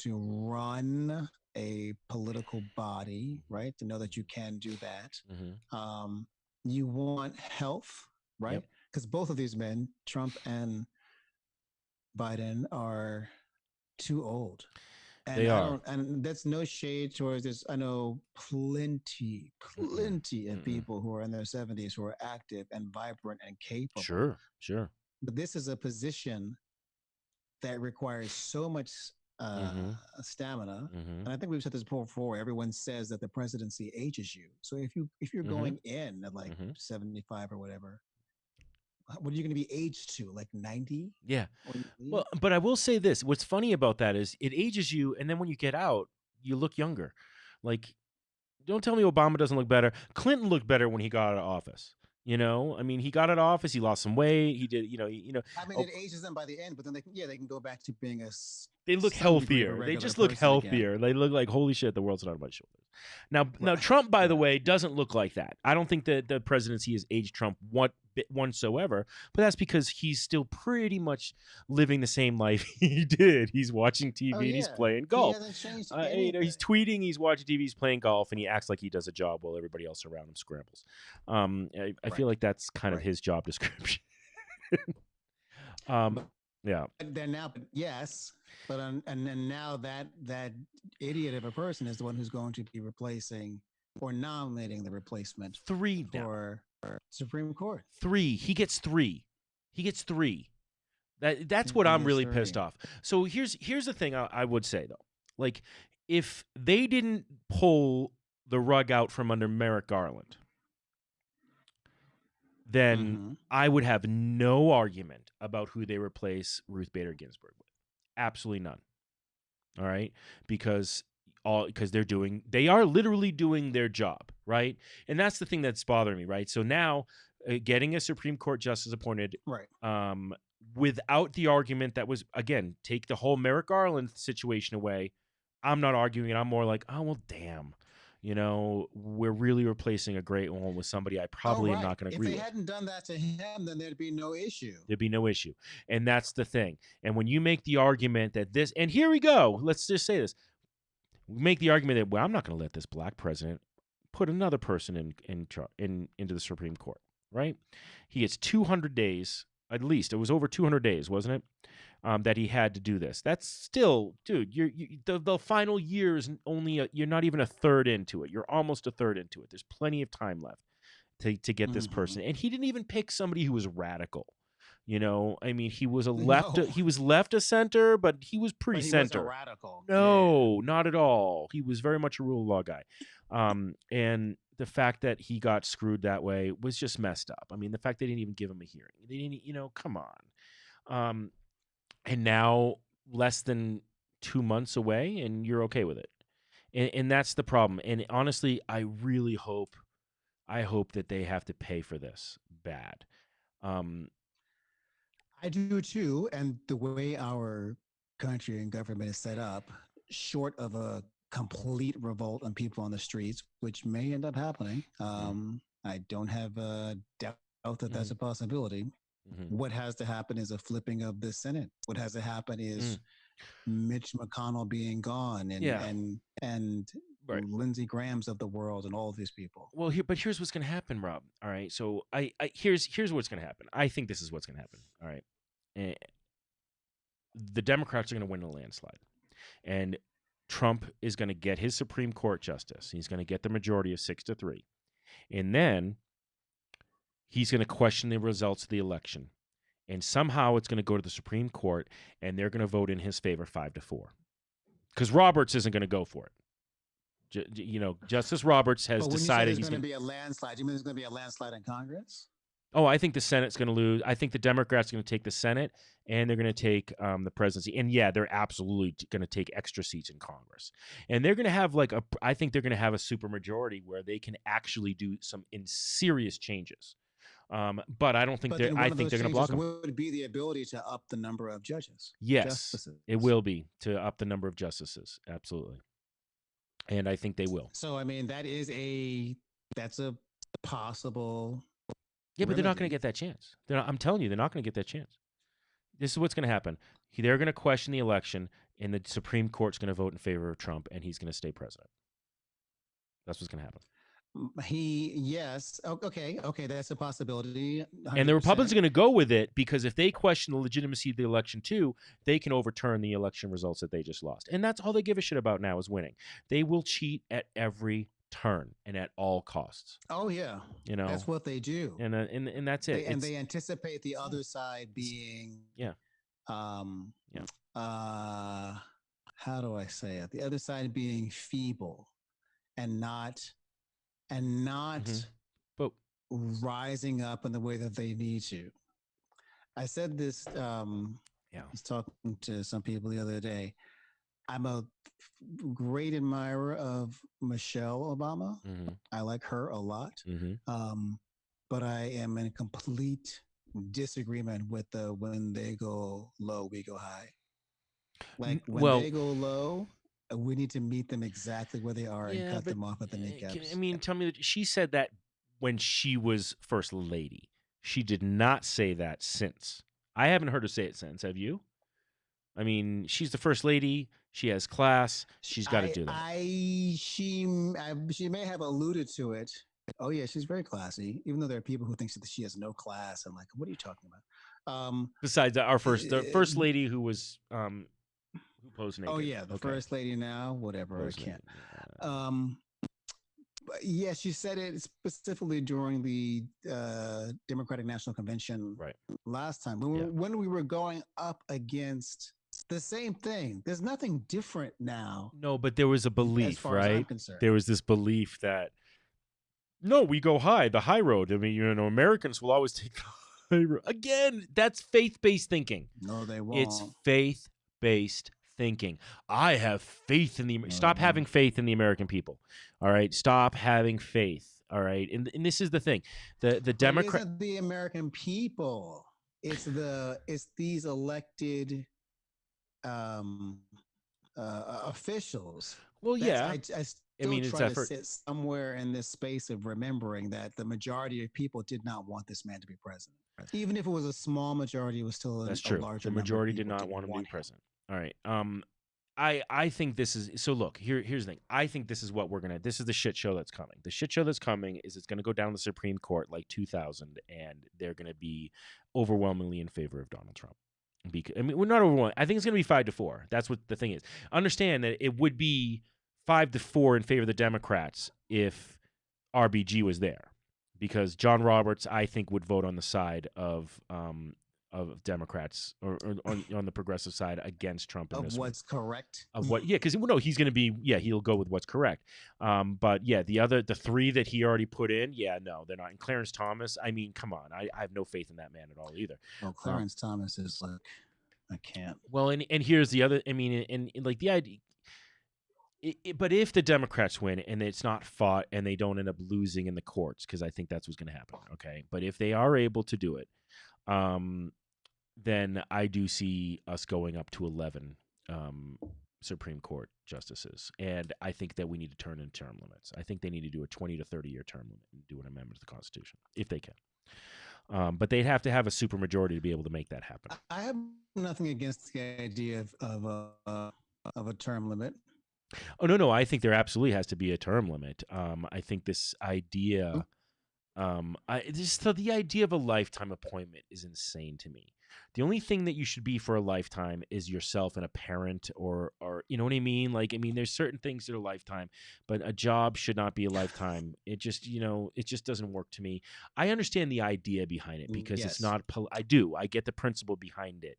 run a political body, right? To know that you can do that. You want health, right? Yep. Because both of these men, Trump and Biden, are too old. And They are. and that's no shade towards this. I know plenty of people who are in their 70s who are active and vibrant and capable. Sure. But this is a position that requires so much stamina. And I think we've said this before. Everyone says that the presidency ages you. So if you're going in at like 75 or whatever, what are you going to be aged to? Like 90? Yeah. Well, but I will say this. What's funny about that is it ages you, and then when you get out, you look younger. Like, don't tell me Obama doesn't look better. Clinton looked better when he got out of office. I mean, he got out of office. He lost some weight. He did, I mean, it ages them by the end, but then they can go back to being they look healthier. They just look healthier. They look like, holy shit, the world's not on my shoulders. Now Trump, by the way, doesn't look like that. I don't think that the presidency has aged Trump whatsoever, but that's because he's still pretty much living the same life he did. He's watching TV and he's playing golf. He hasn't changed He's tweeting, he's watching TV, he's playing golf, and he acts like he does a job while everybody else around him scrambles. I feel like that's kind of his job description. Yeah. Then now, yes, but and then now that idiot of a person is the one who's going to be replacing or nominating the replacement for Supreme Court. 3. He gets 3. That's what I'm really pissed off. So here's the thing I would say though. Like, if they didn't pull the rug out from under Merrick Garland, then I would have no argument about who they replace Ruth Bader Ginsburg with. Absolutely none. All right? Because they are literally doing their job, right? And that's the thing that's bothering me, right? So now getting a Supreme Court justice appointed, without the argument that was, again, take the whole Merrick Garland situation away, I'm not arguing it. I'm more like, oh, well, damn. We're really replacing a great one with somebody I probably am not going to agree with. If they hadn't done that to him, then there'd be no issue. There'd be no issue. And that's the thing. And when you make the argument that this, and here we go, let's just say this. We make the argument that, well, I'm not going to let this black president put another person into the Supreme Court, right? He gets 200 days, at least. It was over 200 days, wasn't it? that he had to do this. That's still, dude. The final year is only you're not even a third into it. You're almost a third into it. There's plenty of time left to get this person, and he didn't even pick somebody who was radical. I mean, he was No, he was left of center, but he was pretty but he wasn't center. radical. No, not at all. He was very much a rule of law guy. And the fact that he got screwed that way was just messed up. I mean, the fact they didn't even give him a hearing. They didn't, come on. And now less than 2 months away, and you're okay with it. And that's the problem. And honestly, I hope that they have to pay for this bad. I do too. And the way our country and government is set up, short of a complete revolt on people on the streets, which may end up happening, I don't have a doubt that that's a possibility. What has to happen is a flipping of the Senate. What has to happen is Mitch McConnell being gone and Right. Lindsey Graham's of the world and all of these people. Well, here's what's going to happen, Rob. All right. So here's what's going to happen. I think this is what's going to happen. All right. The Democrats are going to win a landslide, and Trump is going to get his Supreme Court justice. He's going to get the majority of 6-3, and then he's going to question the results of the election, and somehow it's going to go to the Supreme Court, and they're going to vote in his favor 5-4, because Roberts isn't going to go for it. Justice Roberts has decided he's going to be a landslide. You mean there's going to be a landslide in Congress? Oh, I think the Senate's going to lose. I think the Democrats are going to take the Senate, and they're going to take the presidency. And yeah, they're absolutely going to take extra seats in Congress. And they're going to have I think they're going to have a supermajority where they can actually do some serious changes. But I don't think I think they're going to block them. Would be the ability to up the number of judges. Yes, justices. It will be to up the number of justices. Absolutely. And I think they will. So, I mean, that's a possible. Yeah, but they're not going to get that chance. I'm telling you, they're not going to get that chance. This is what's going to happen. They're going to question the election, and the Supreme Court's going to vote in favor of Trump, and he's going to stay president. That's what's going to happen. Yes. Okay. That's a possibility. 100%. And the Republicans are going to go with it because if they question the legitimacy of the election too, they can overturn the election results that they just lost. And that's all they give a shit about now is winning. They will cheat at every turn and at all costs. Oh yeah, that's what they do. And that's it. They anticipate the other side being how do I say it? The other side being feeble and not but rising up in the way that they need to. I said this. I was talking to some people the other day. I'm a great admirer of Michelle Obama. I like her a lot. But I am in complete disagreement with the when they go low, we go high. Like when they go low, we need to meet them exactly where they are and cut them off at the kneecaps. I mean, tell me, she said that when she was first lady. She did not say that since. I haven't heard her say it since. Have you? I mean, she's the first lady. She has class. She's got to do that. She may have alluded to it. Oh yeah, she's very classy. Even though there are people who think that she has no class, and like, what are you talking about? Besides the first lady who was who posed naked. Oh yeah, the first lady now. Whatever, I can't. But yeah, she said it specifically during the Democratic National Convention last time when we were going up against the same thing. There's nothing different now. No, but there was a belief, right? There was this belief that no, we go high, the high road. I mean, Americans will always take the high road. Again, that's faith-based thinking. No, they won't. It's faith-based thinking. I have faith in stop having faith in the American people. All right, stop having faith. All right, and this is the thing. The Democrat, it isn't the American people. It's these elected officials. Well, yeah. I mean, try to sit somewhere in this space of remembering that the majority of people did not want this man to be president. Even if it was a small majority, it was still that's true. The majority did not want him to be president. All right. I think this is so. Look, here's the thing. I think this is what this is the shit show that's coming. The shit show that's coming is it's going to go down the Supreme Court like 2000, and they're going to be overwhelmingly in favor of Donald Trump. Because I mean, we're not overwhelming. I think it's going to be 5-4. That's what the thing is. Understand that it would be 5-4 in favor of the Democrats if RBG was there, because John Roberts, I think, would vote on the side of Democrats or on the progressive side against Trump in Of this one. what's correct. Of what? Yeah, because he's going to be. Yeah, he'll go with what's correct. But yeah, the three that he already put in, yeah, no, they're not. And Clarence Thomas, I mean, come on, I have no faith in that man at all either. Well, Clarence Thomas is like, I can't. Well, and here's the other. I mean, and like the idea. But if the Democrats win and it's not fought and they don't end up losing in the courts, because I think that's what's going to happen. Okay, but if they are able to do it, then I do see us going up to 11 Supreme Court justices, and I think that we need to turn in term limits. I think they need to do a 20 to 30-year term limit and do an amendment to the Constitution if they can. But they'd have to have a supermajority to be able to make that happen. I have nothing against the idea of a term limit. Oh no, I think there absolutely has to be a term limit. I think this idea, the idea of a lifetime appointment is insane to me. The only thing that you should be for a lifetime is yourself and a parent, or you know what I mean? Like, I mean, there's certain things that are a lifetime, but a job should not be a lifetime. It just, it just doesn't work to me. I understand the idea behind it because it's not. I get the principle behind it.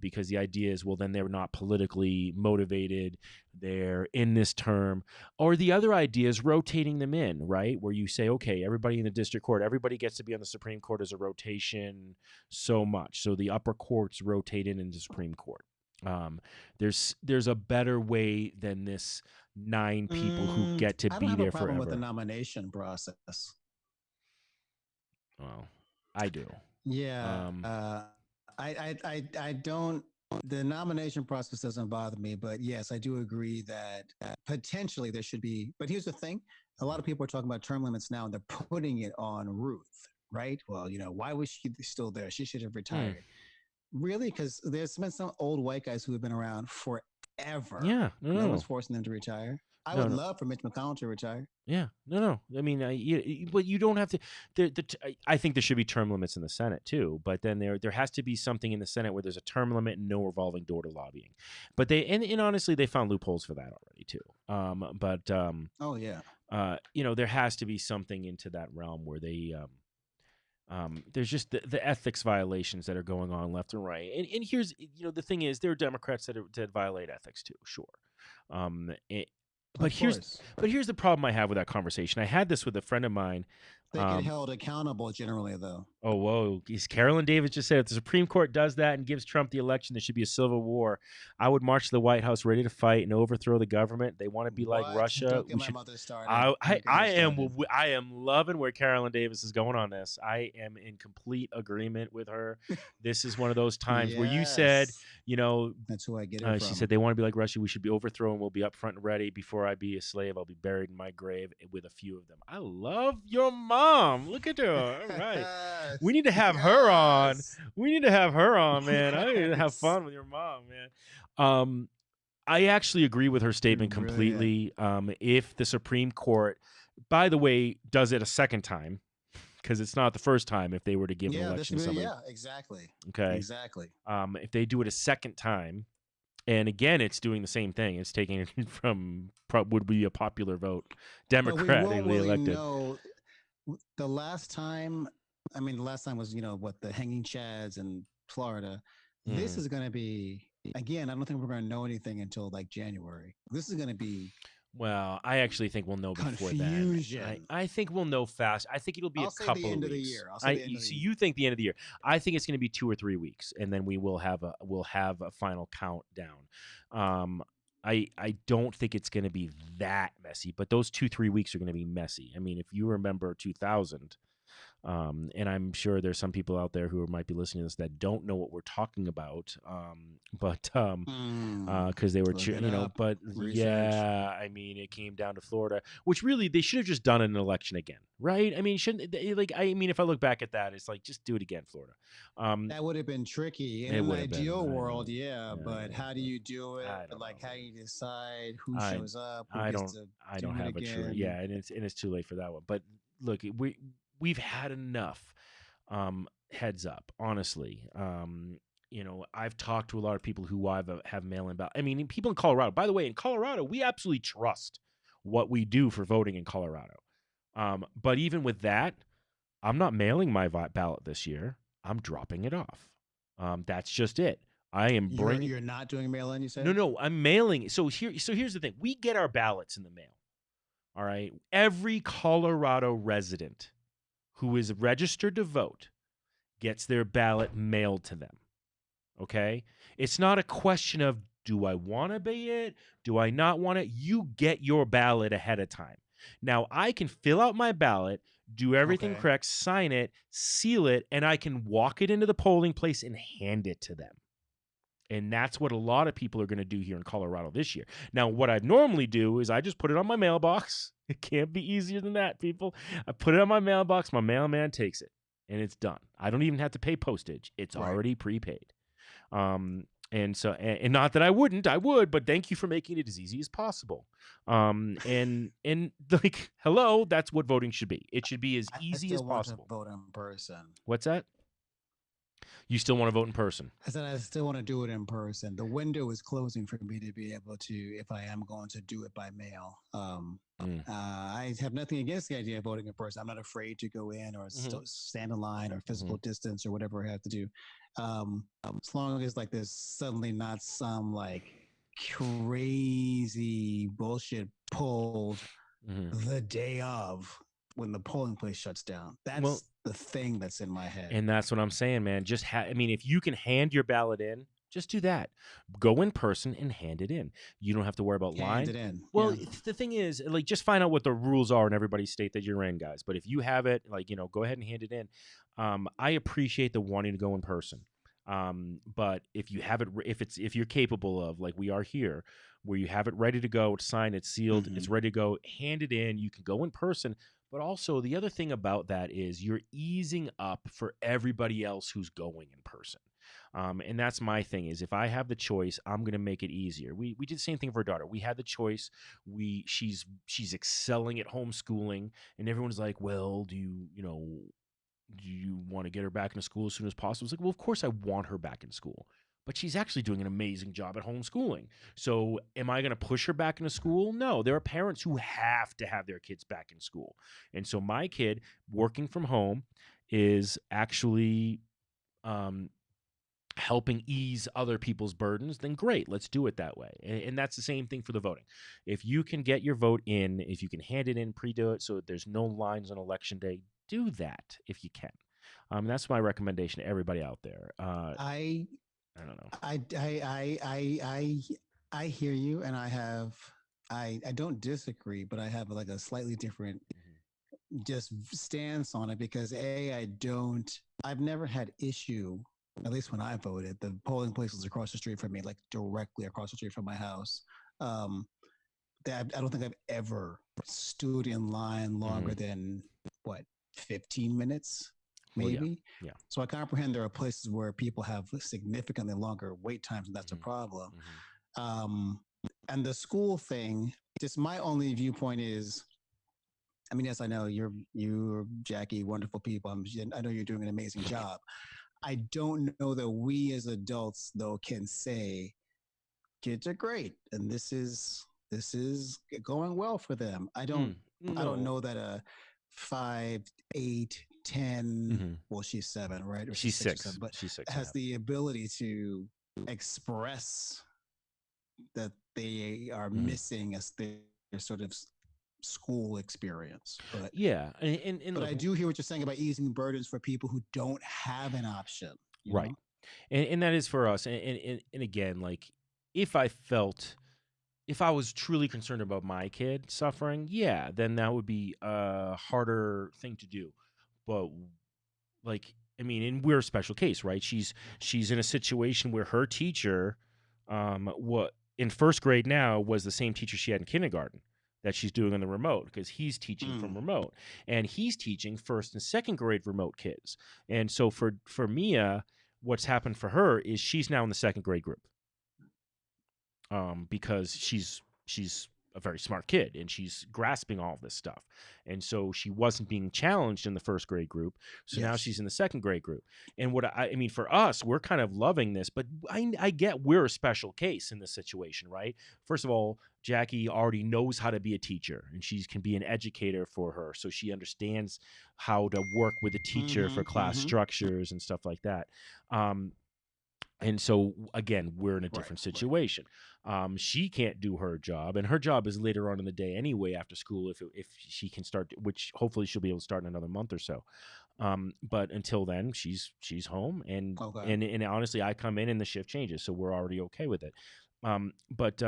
Because the idea is, well, then they're not politically motivated. They're in this term. Or the other idea is rotating them in, right? Where you say, okay, everybody in the district court, everybody gets to be on the Supreme Court as a rotation so much. So the upper courts rotate into the Supreme Court. There's a better way than this 9 people who get to be there forever. I don't have a problem with the nomination process. Well, I do. Yeah. I don't. The nomination process doesn't bother me, but yes, I do agree that potentially there should be. But here's the thing: a lot of people are talking about term limits now, and they're putting it on Ruth, right? Well, why was she still there? She should have retired. Really? Because there's been some old white guys who have been around forever. Yeah, no one's forcing them to retire. I would love for Mitch McConnell to retire. Yeah, no. I mean, but you don't have to. I think there should be term limits in the Senate too. But then there has to be something in the Senate where there's a term limit and no revolving door to lobbying. But and honestly, they found loopholes for that already too. Oh yeah. There has to be something into that realm where they. There's just the ethics violations that are going on left and right. And here's the thing is, there are Democrats that violate ethics too. Sure. But here's the problem I have with that conversation. I had this with a friend of mine. They get held accountable generally, though. Oh, whoa. Carolyn Davis just said, if the Supreme Court does that and gives Trump the election, there should be a civil war. I would march to the White House ready to fight and overthrow the government. They want to be like Russia. Don't get my mother started. I am loving where Carolyn Davis is going on this. I am in complete agreement with her. This is one of those times where you said, that's who I get it from. She said they want to be like Russia. We should be overthrown. We'll be up front and ready. Before I be a slave, I'll be buried in my grave with a few of them. I love your mom. Look at her. All right. We need to have her on. We need to have her on, man. I need to have fun with your mom, man. I actually agree with her statement completely. If the Supreme Court, by the way, does it a second time, because it's not the first time if they were to give an election to somebody. Yeah, exactly. Okay. Exactly. If they do it a second time, and again, it's doing the same thing. It's taking it from would be a popular vote, democratically elected. Know the last time was, the hanging chads in Florida. This is going to be, again, I don't think we're going to know anything until like January. This is going to be. Well, I actually think we'll know before then. I think we'll know fast. I think it'll be a couple of weeks. Of the year. I'll say the end of the year. You think the end of the year? I think it's going to be 2 or 3 weeks, and then we'll have a final countdown. I don't think it's going to be that messy, but those 2-3 weeks are going to be messy. I mean, if you remember 2000, and I'm sure there's some people out there who might be listening to this that don't know what we're talking about, because they were, but research. Yeah, I mean, it came down to Florida, which really they should have just done an election again, right? I mean, shouldn't they, if I look back at that, it's like just do it again, Florida. That would have been tricky in an ideal world, but how do you do it? How do you decide who shows up? I don't have a true, and it's too late for that one. But look, we've had enough heads up, honestly. I've talked to a lot of people who have mail-in ballot. I mean, people in Colorado. By the way, in Colorado, we absolutely trust what we do for voting in Colorado. But even with that, I'm not mailing my ballot this year. I'm dropping it off. That's just it. I am bringing. You're not doing mail-in, you said? No, I'm mailing. So here's the thing. We get our ballots in the mail. All right. Every Colorado resident who is registered to vote gets their ballot mailed to them. Okay? It's not a question of, do I want to be it? Do I not want it? You get your ballot ahead of time. Now, I can fill out my ballot, do everything correct, sign it, seal it, and I can walk it into the polling place and hand it to them. And that's what a lot of people are going to do here in Colorado this year. Now, what I'd normally do is I just put it on my mailbox. It can't be easier than that, people. I put it on my mailbox. My mailman takes it, and it's done. I don't even have to pay postage. It's already prepaid. And so, and not that I wouldn't, I would, but thank you for making it as easy as possible. And like, hello, that's what voting should be. It should be as easy as possible. I still want to vote in person. What's that? You still want to vote in person? I said I still want to do it in person. The window is closing for me to be able to, if I am going to do it by mail. I have nothing against the idea of voting in person. I'm not afraid to go in or stand in line or physical distance or whatever I have to do. As long as like there's suddenly not some like crazy bullshit pulled the day of when the polling place shuts down. That's the thing that's in my head. And that's what I'm saying, man. I mean, if you can hand your ballot in, just do that. Go in person and hand it in. You don't have to worry about line. Hand it in. Well, the thing is, like, just find out what the rules are in everybody's state that you're in, guys. But if you have it, like, go ahead and hand it in. I appreciate the wanting to go in person. But if you have it, if you're capable of, like we are here, where you have it ready to go, it's signed, it's sealed, it's ready to go, hand it in. You can go in person. But also the other thing about that is you're easing up for everybody else who's going in person. And that's my thing is if I have the choice, I'm going to make it easier. We did the same thing for our daughter. We had the choice. She's excelling at homeschooling, and everyone's like, well, do you want to get her back into school as soon as possible? It's like, well, of course I want her back in school. But she's actually doing an amazing job at homeschooling. So am I going to push her back into school? No. There are parents who have to have their kids back in school. And so my kid working from home is actually helping ease other people's burdens. Then great, let's do it that way. And that's the same thing for the voting. If you can get your vote in, if you can hand it in, pre-do it so that there's no lines on election day, do that if you can. That's my recommendation to everybody out there. I don't know. I hear you, and I don't disagree, but I have like a slightly different just stance on it because I've never had issue, at least when I voted, the polling place was across the street from me, like directly across the street from my house. That I don't think I've ever stood in line longer than 15 minutes. Maybe. Yeah. So I comprehend there are places where people have significantly longer wait times, and that's a problem. And the school thing, just my only viewpoint is, I mean, yes, I know you're Jackie, wonderful people. I know you're doing an amazing job. I don't know that we as adults though can say kids are great and this is going well for them. I don't know that a 5, 8, 10. Well, she's 7, right? Or she's 6. 7, but she's 6. Has the ability to express that they are missing as their sort of school experience. But yeah, but I do hear what you're saying about easing burdens for people who don't have an option. Right, and that is for us. And again, like if I was truly concerned about my kid suffering, yeah, then that would be a harder thing to do. But like, I mean, and we're a special case, right? She's in a situation where her teacher, what in first grade now was the same teacher she had in kindergarten that she's doing on the remote because he's teaching from remote, and he's teaching first and second grade remote kids. And so for Mia, what's happened for her is she's now in the second grade group. Because she's a very smart kid, and she's grasping all this stuff. And so she wasn't being challenged in the first grade group. So now Yes. she's in the second grade group. And what I mean, for us, we're kind of loving this, but I get we're a special case in this situation, right? First of all, Jackie already knows how to be a teacher, and she can be an educator for her. So she understands how to work with a teacher for class structures and stuff like that. And so again, we're in a different situation. She can't do her job, and her job is later on in the day anyway after school. If she can start, which hopefully she'll be able to start in another month or so. But until then, she's home, and Okay. and honestly, I come in and the shift changes, so we're already okay with it. But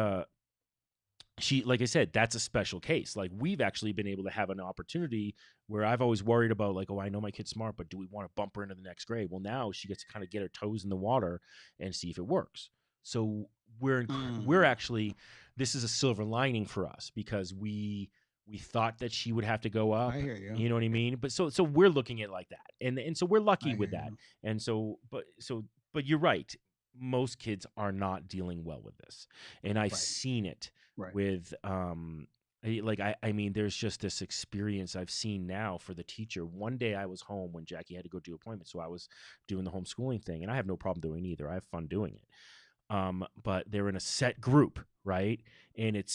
she, like I said, that's a special case. Like, we've actually been able to have an opportunity where I've always worried about, like, oh, I know my kid's smart, but do we want to bump her into the next grade? Well, now she gets to kind of get her toes in the water and see if it works. So we're actually, this is a silver lining for us, because we thought that she would have to go up. I hear you. You know what I mean? But so we're looking at it like that, and so we're lucky I with hear that. you. And so, but you're right. Most kids are not dealing well with this, and I've Right. seen it Right. with I mean, there's just this experience I've seen now for the teacher. One day I was home when Jackie had to go do appointments, so I was doing the homeschooling thing, and I have no problem doing either. I have fun doing it. But they're in a set group, right? And it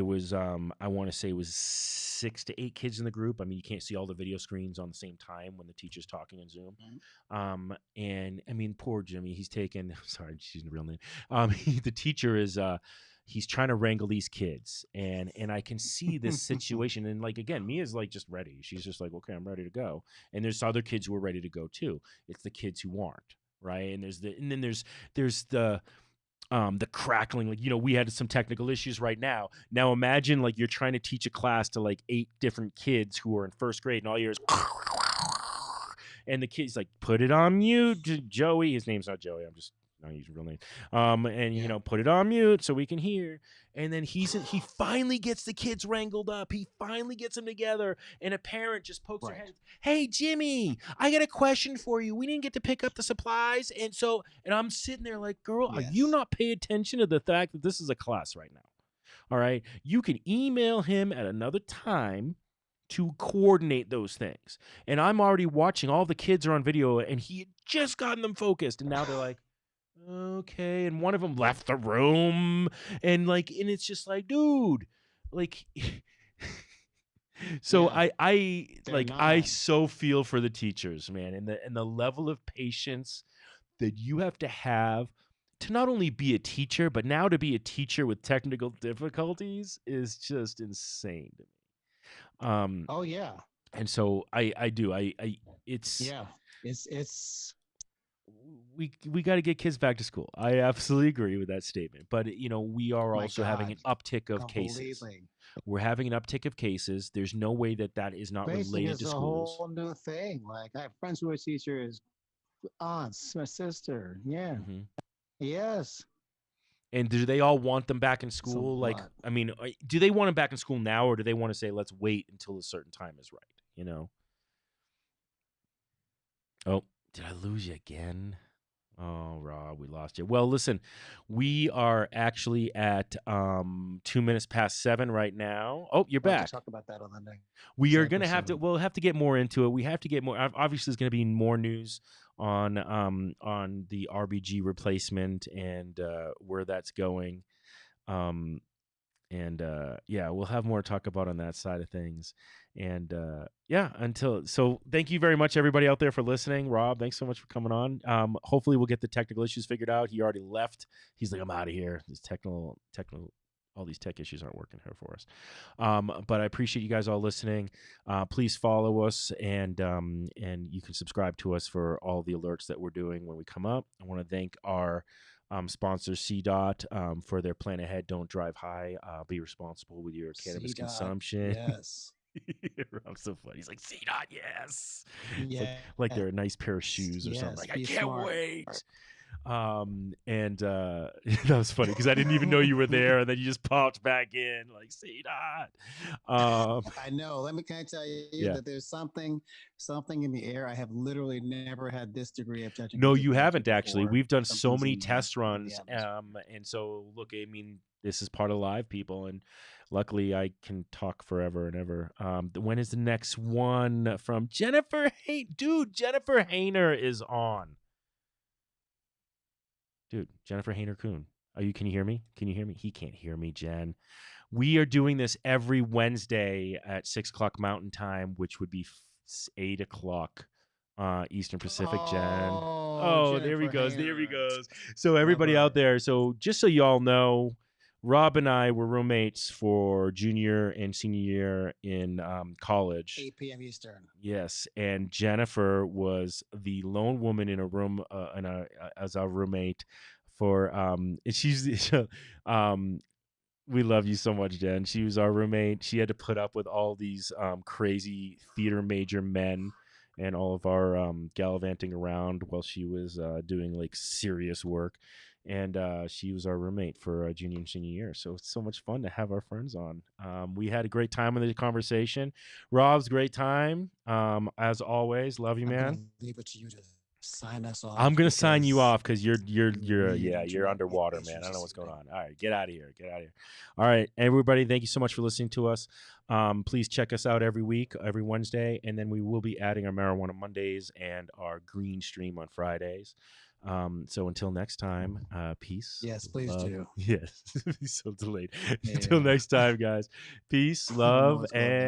was I want to say it was 6 to 8 kids in the group. I mean, you can't see all the video screens on the same time when the teacher's talking in Zoom. And I mean, poor Jimmy, he's taken, sorry, she's the real name. The teacher is he's trying to wrangle these kids, and I can see this situation. And like, again, Mia's like just ready. She's just like, okay, I'm ready to go. And there's other kids who are ready to go too. It's the kids who aren't, right? And then there's the crackling, like, we had some technical issues right now. Now imagine, like, you're trying to teach a class to like 8 different kids who are in first grade, and all you hear is and the kid's like, put it on mute, Joey. His name's not Joey. I'm just not using real name. And put it on mute so we can hear. And then he finally ggets the kids wrangled up. He finally gets them together. And a parent just pokes her head. Hey, Jimmy, I got a question for you. We didn't get to pick up the supplies. And I'm sitting there like, girl, are you not paying attention to the fact that this is a class right now? All right. You can email him at another time to coordinate those things. And I'm already watching. All the kids are on video, and he had just gotten them focused. And now they're like, okay. And one of them left the room, and it's just like, dude, like, so I so feel for the teachers, man, and the level of patience that you have to not only be a teacher, but now to be a teacher with technical difficulties is just insane to me. Oh yeah. And so it's we got to get kids back to school. I absolutely agree with that statement. But we are also having an uptick of cases. We're having an uptick of cases. There's no way that is not related to schools. It's a whole new thing. Like, I have friends who are teachers, aunts, my sister. Yeah. Mm-hmm. Yes. And do they all want them back in school? Like, I mean, do they want them back in school now, or do they want to say, let's wait until a certain time is right? Oh, did I lose you again? Oh, Rob, we lost you. Well, listen, we are actually at 2 minutes past 7 right now. Oh, you're back. Talk about that on the next. We are going to have to. We'll have to get more into it. We have to get more. Obviously, there's going to be more news on the RBG replacement and where that's going. We'll have more to talk about on that side of things. And so thank you very much, everybody out there, for listening. Rob, thanks so much for coming on. Hopefully we'll get the technical issues figured out. He already left. He's like, I'm out of here. This technical, all these tech issues aren't working here for us. But I appreciate you guys all listening. Please follow us, and you can subscribe to us for all the alerts that we're doing when we come up. I want to thank our sponsor CDOT for their plan ahead. Don't drive high. Be responsible with your cannabis consumption. Yes. I'm so funny. He's like, CDOT, yes. Yeah. Like they're a nice pair of shoes or something. Like, I can't wait. That was funny because I didn't even know you were there, and then you just popped back in like, CDOT. I know. Can I tell you that there's something in the air? I have literally never had this degree of judging. No, you haven't actually. We've done so many test runs. And so look, I mean, this is part of live, people, and luckily I can talk forever and ever. When is the next one from Jennifer? Dude, Jennifer Hayner is on. Dude, Jennifer Hayner Kuhn. Can you hear me? Can you hear me? He can't hear me, Jen. We are doing this every Wednesday at 6 o'clock Mountain Time, which would be 8 o'clock Eastern Pacific, Jen. Oh, there he Jennifer goes. There he Hayner. goes. So everybody Love out her. there, so just so y'all know, Rob and I were roommates for junior and senior year in college. 8 p.m. Eastern. Yes, and Jennifer was the lone woman in a room as our roommate for and she's we love you so much, Jen. She was our roommate. She had to put up with all these crazy theater major men and all of our gallivanting around while she was doing like serious work. And she was our roommate for junior and senior year. So it's so much fun to have our friends on. We had a great time in the conversation. Rob's great time. As always, love you, I'm man. gonna leave it to you to sign us off. I'm gonna sign you because off because you're really you're enjoyed underwater, these man. I don't know what's going yesterday. on. All right, get out of here. Get out of here. All right, everybody, thank you so much for listening to us. Please check us out every week, every Wednesday, and then we will be adding our Marijuana Mondays and our Green Stream on Fridays. So until next time, peace. Yes, please love. do. Yes, so delayed. Yeah. Until next time, guys. Peace, I don't know love, what's going and on.